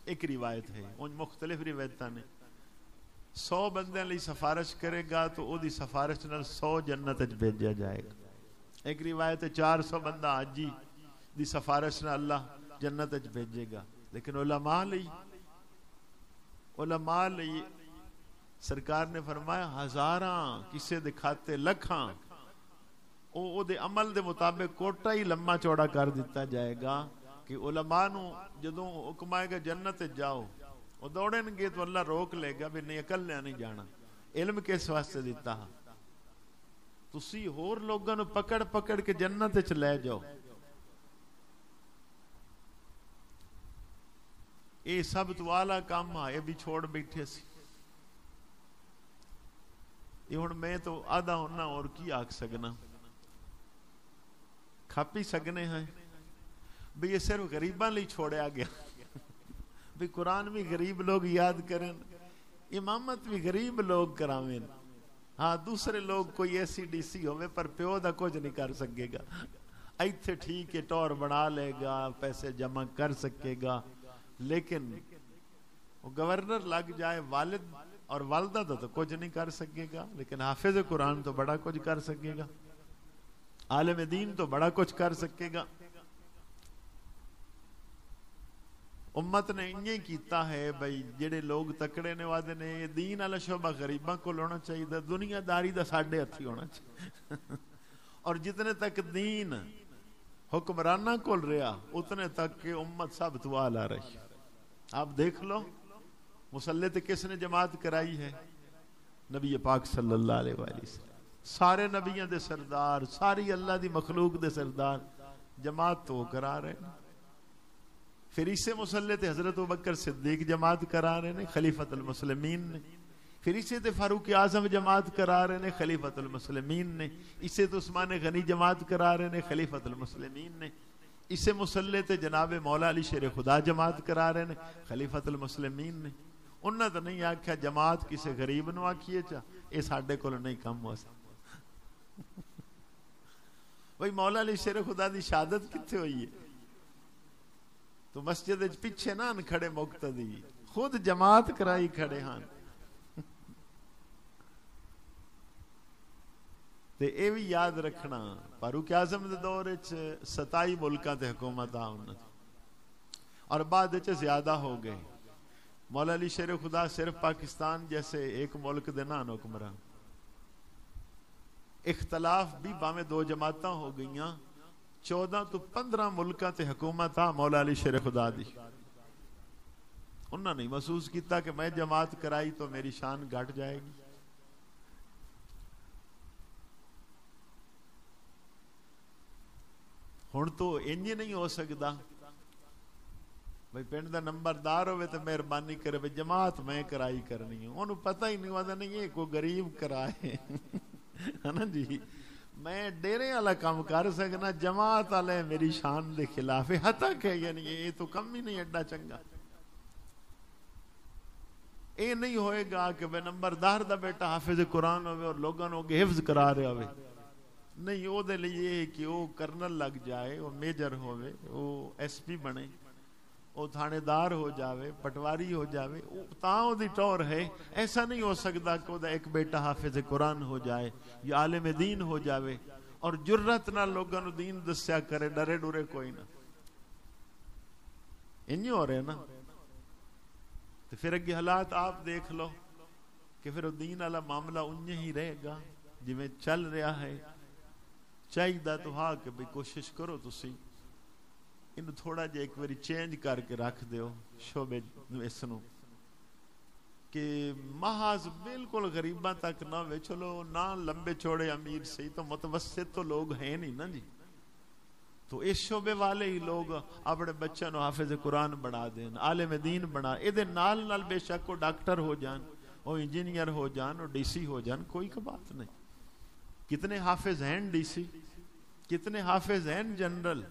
ایک روایت ہے، ان مختلف روایتاں نے 100 بندیاں لئی سفارش کرے گا تو او دی سفارش نال 100 جنت وچ بھیجا جائے گا. ایک روایت ہے 400 بندہ حاجی دی سفارش نال اللہ جنت وچ بھیجے گا. لیکن علماء لئی سرکار نے فرمایا ہزاراں کسے دے کھاتے لکھاں، او دے عمل دے مطابق کوٹا ہی لمبا چوڑا کر دیتا جائے گا کہ علماء نو جدوں حکم آئے گا جنت جاؤ، وہ دوڑیں گے تو اللہ روک لے گا بھی نہیں اکلیا نہیں جانا. علم کس واسطے دیتا؟ تسی ہور لوگاں نو پکڑ پکڑ کے جنت وچ لے جاؤ. اے سب تو اعلیٰ کام آ، یہ بھی چھوڑ بیٹھے سی. یہ ہن میں تو آدھا ہونا اور کی آکھ سکنا. کھپ ہی سکنے ہیں بھی یہ صرف غریباں لئی چھوڑیا گیا. بھی قرآن بھی غریب لوگ یاد کریں، امامت بھی غریب لوگ کراویں. ہاں دوسرے لوگ کوئی ایسی ڈی سی ہوئے پر پیو دا کچھ نہیں کر سکے گا. ایتھے ٹھیک ہے ٹور بنا لے گا، پیسے جمع کر سکے گا، لیکن وہ گورنر لگ جائے والد اور والدہ تو کچھ نہیں کر سکے گا. لیکن حافظ قرآن تو بڑا کچھ کر سکے گا، عالم دین تو بڑا کچھ کر سکے گا. امت نے انہیں کیتا ہے بھائی جڑے لوگ تکڑے نے وعدے نے یہ دین والا شعبہ غریباں کو ہونا چاہیے، دنیا داری دا ساڈے ہتھی ہونا چاہیے. اور جتنے تک دین حکمرانہ کول رہا اتنے تک کہ امت سب تو اعلیٰ رہی. آپ دیکھ لو مصلی تے کس نے جماعت کرائی ہے؟ نبی پاک صلی اللہ علیہ وآلہ وسلم. سارے نبیوں دے سردار، ساری اللہ دی مخلوق دے سردار جماعت تو کرا رہے ہیں. پھر اسے مصلی تے حضرت ابوبکر صدیق جماعت کرا رہے ہیں خلیفۃ المسلمین نے. پھر اسے تے فاروق اعظم جماعت کرا رہے ہیں خلیفۃ المسلمین نے. اسے تو عثمان غنی جماعت کرا رہے ہیں خلیفۃ المسلمین نے. اسے مصلی تے جناب مولا علی شیر خدا جماعت کرا رہے ہیں خلیفۃ المسلمین نے. انہاں تو نہیں آکھیا جماعت کسے غریب نو آکھیے چا، اے ساڈے کول نہیں کم ہو سکتا. بھئی مولا علی شیر خدا دی شہادت کتھے ہوئی ہے؟ تو مسجد پیچھے نہ کھڑے مقتدی، خود جماعت کرائی کھڑے ہاں. تے اے بھی یاد رکھنا فاروق اعظم دے دور وچ 27 ملکاں تے حکومت آن اور بعد وچ زیادہ ہو گئے. مولا علی شیر خدا صرف پاکستان جیسے ایک ملک دے نہ حکمراں. اختلاف بھی باویں دو جماعتاں ہو گئیاں، 14 تو 15 ملکاں تے حکومت آ مولا علی شیر خدا دی. انہاں نے محسوس کیتا کہ میں جماعت کرائی تو میری شان گھٹ جائے گی. ہن تو انج نہیں ہو سکدا بھئی پنڈ دا نمبردار ہوئے تو مہربانی کرے بھئی جماعت میں کرائی کرنی ہے. انہوں پتہ ہی نہیں ہوتا نہیں یہ کوئی غریب کرائے ہے نا جی. میں ڈیرے والا کام کر سکنا، جماعت والے میری شان دے خلاف ہے. حتا کہ یعنی یہ تو کم ہی نہیں ایڈا چنگا. اے نہیں ہوئے گا کہ بے نمبردار دا بیٹا حافظ قرآن ہوئے اور لوگوں نو کے حفظ کرا رہے ہوئے. نہیں او دے لیے کہ او کرنل لگ جائے، او میجر ہوئے، او ایس پی بنے، او تھانے دار ہو جاوے، پٹواری ہو جاوے، تاں او دی ٹور ہے. ایسا نہیں ہو سکتا کہ او دا ایک بیٹا حافظ قرآن ہو جائے یا عالم دین ہو جاوے اور جرت نہ لوگوں نو دین دسیا کرے، ڈرے ڈرے کوئی نہ. انہی ہو رہے نا. تو پھر اگے حالات آپ دیکھ لو کہ پھر دین والا معاملہ انہیں ہی رہے گا جی میں چل رہا ہے. چاہیے تو ہاں کہ بھئی کوشش کرو تسی انہوں تھوڑا جے ایک باری چینج کر کے رکھ دیو شعبے اس نو کہ محض بالکل غریباں تک نہ ہوئے. چلو نہ لمبے چوڑے امیر سے تو متوسط تو لوگ ہیں نہیں نا جی. تو اس شعبے والے ہی لوگ اپنے بچوں نو حافظ قرآن بنا دین، عالم دین بنا. اے نال نال بے شک وہ ڈاکٹر ہو جان، وہ انجینئر ہو جان، وہ ڈی سی ہو جان، کوئی کا بات نہیں. کتنے حافظ ہیں ڈی سی، کتنے حافظ ہیں جنرل.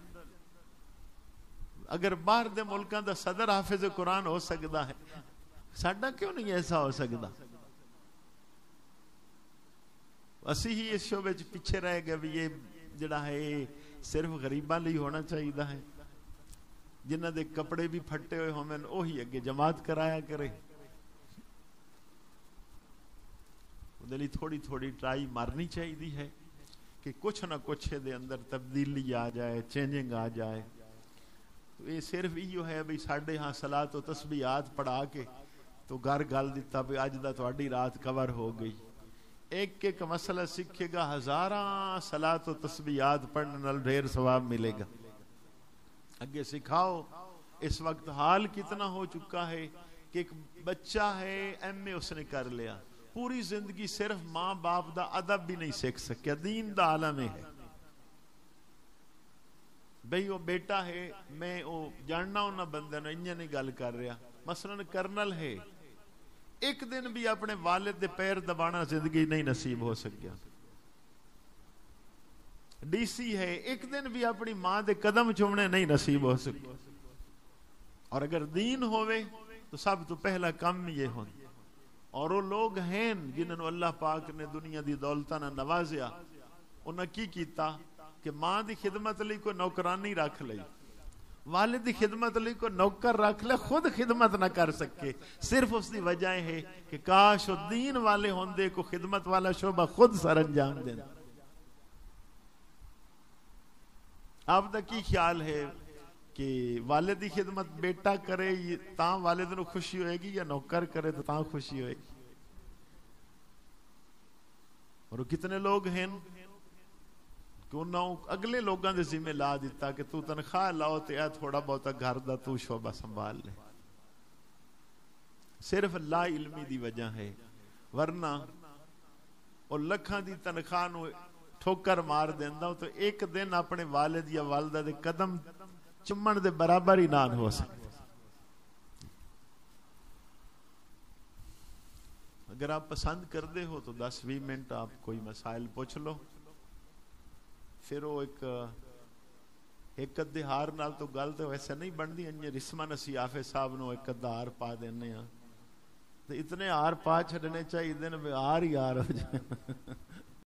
اگر باہر دے ملکاں دا صدر حافظ قرآن ہو سکتا ہے، ساڈا کیوں نہیں ایسا ہو سکتا؟ اسی ہی اس شعبے پیچھے رہ گئے بھی یہ جڑا ہے صرف غریباں لئی ہونا چاہیے ہے. جنہ دے کپڑے بھی پھٹے ہوئے ہوئے وہی اگے جماعت کرایا کرے. دلی تھوڑی تھوڑی ٹرائی مارنی چاہیے ہے کہ کچھ نہ کچھ دے اندر تبدیلی آ جائے، چینجنگ آ جائے. تو یہ صرف یہ ہے بھئی ساڈے ہاں صلاۃ و تسبیحات پڑھا کے تو گھر گل دیتا بھی اج دا تہاڈی رات کور ہو گئی. ایک ایک مسئلہ سیکھے گا، ہزاراں صلاۃ و تسبیحات پڑھنے نال ڈھیر ثواب ملے گا. اگے سکھاؤ. اس وقت حال کتنا ہو چکا ہے کہ ایک بچہ ہے ایم اے اس نے کر لیا، پوری زندگی صرف ماں باپ دا ادب بھی نہیں سیکھ سکیا، دین دا عالم ہے بھئی وہ بیٹا ہے، میں وہ جاننا انہاں بندے نے انہیں نہیں گل کر رہا، مثلا کرنل ہے، ایک دن بھی اپنے والد دے پیر دبانا زندگی نہیں نصیب ہو سکیا، ڈی سی ہے، ایک دن بھی اپنی ماں دے قدم چومنے نہیں نصیب ہو سکیا، اور اگر دین ہوئے تو سب تو پہلا کام یہ ہوں، اور وہ لوگ ہیں جنہوں اللہ پاک نے دنیا دی دولتاں نہ نوازیا، انہاں کی کیتا کہ ماں دی خدمت لئی کوئی نوکرانی رکھ لئی، والد دی خدمت لئی کوئی نوکر رکھ لے، خود خدمت نہ کر سکے، صرف اس دی وجہ ہے کہ کاش وہ دین والے ہوندے کو خدمت والا شعبہ خود سر انجام دیں۔ آپ دا کی خیال ہے کہ والد دی خدمت بیٹا کرے تاں والد نو خوشی ہوئے گی، یا نوکر کرے تو تاں خوشی ہوئے گی؟ اور کتنے لوگ ہیں کہ انہوں اگلے لوگاں دے ذمہ لا دیتا کہ تو تنخواہ لاؤ تے اے تھوڑا بہتا گھر دا تو شعبہ سنبھال لے، صرف لا علمی دی وجہ ہے، ورنہ اور لکھاں دی تنخواہ نو ٹھوکر مار دیندا تو ایک دن اپنے والد یا والدہ دے قدم چمن دے برابر ہی نہ ہو سکتا۔ اگر آپ پسند کردے ہو تو 10-20 منٹ آپ کوئی مسائل پوچھ لو، پھر وہ ایک ادھے ہار نال تو گل تو ویسے نہیں بندی، انجے رسمان اسی آفے صاحب نو ایک ادھا ہار پا دینے ہیں تو اتنے ہار پا چھڑنے چاہیے دن میں ہار ہی ہار ہو جائے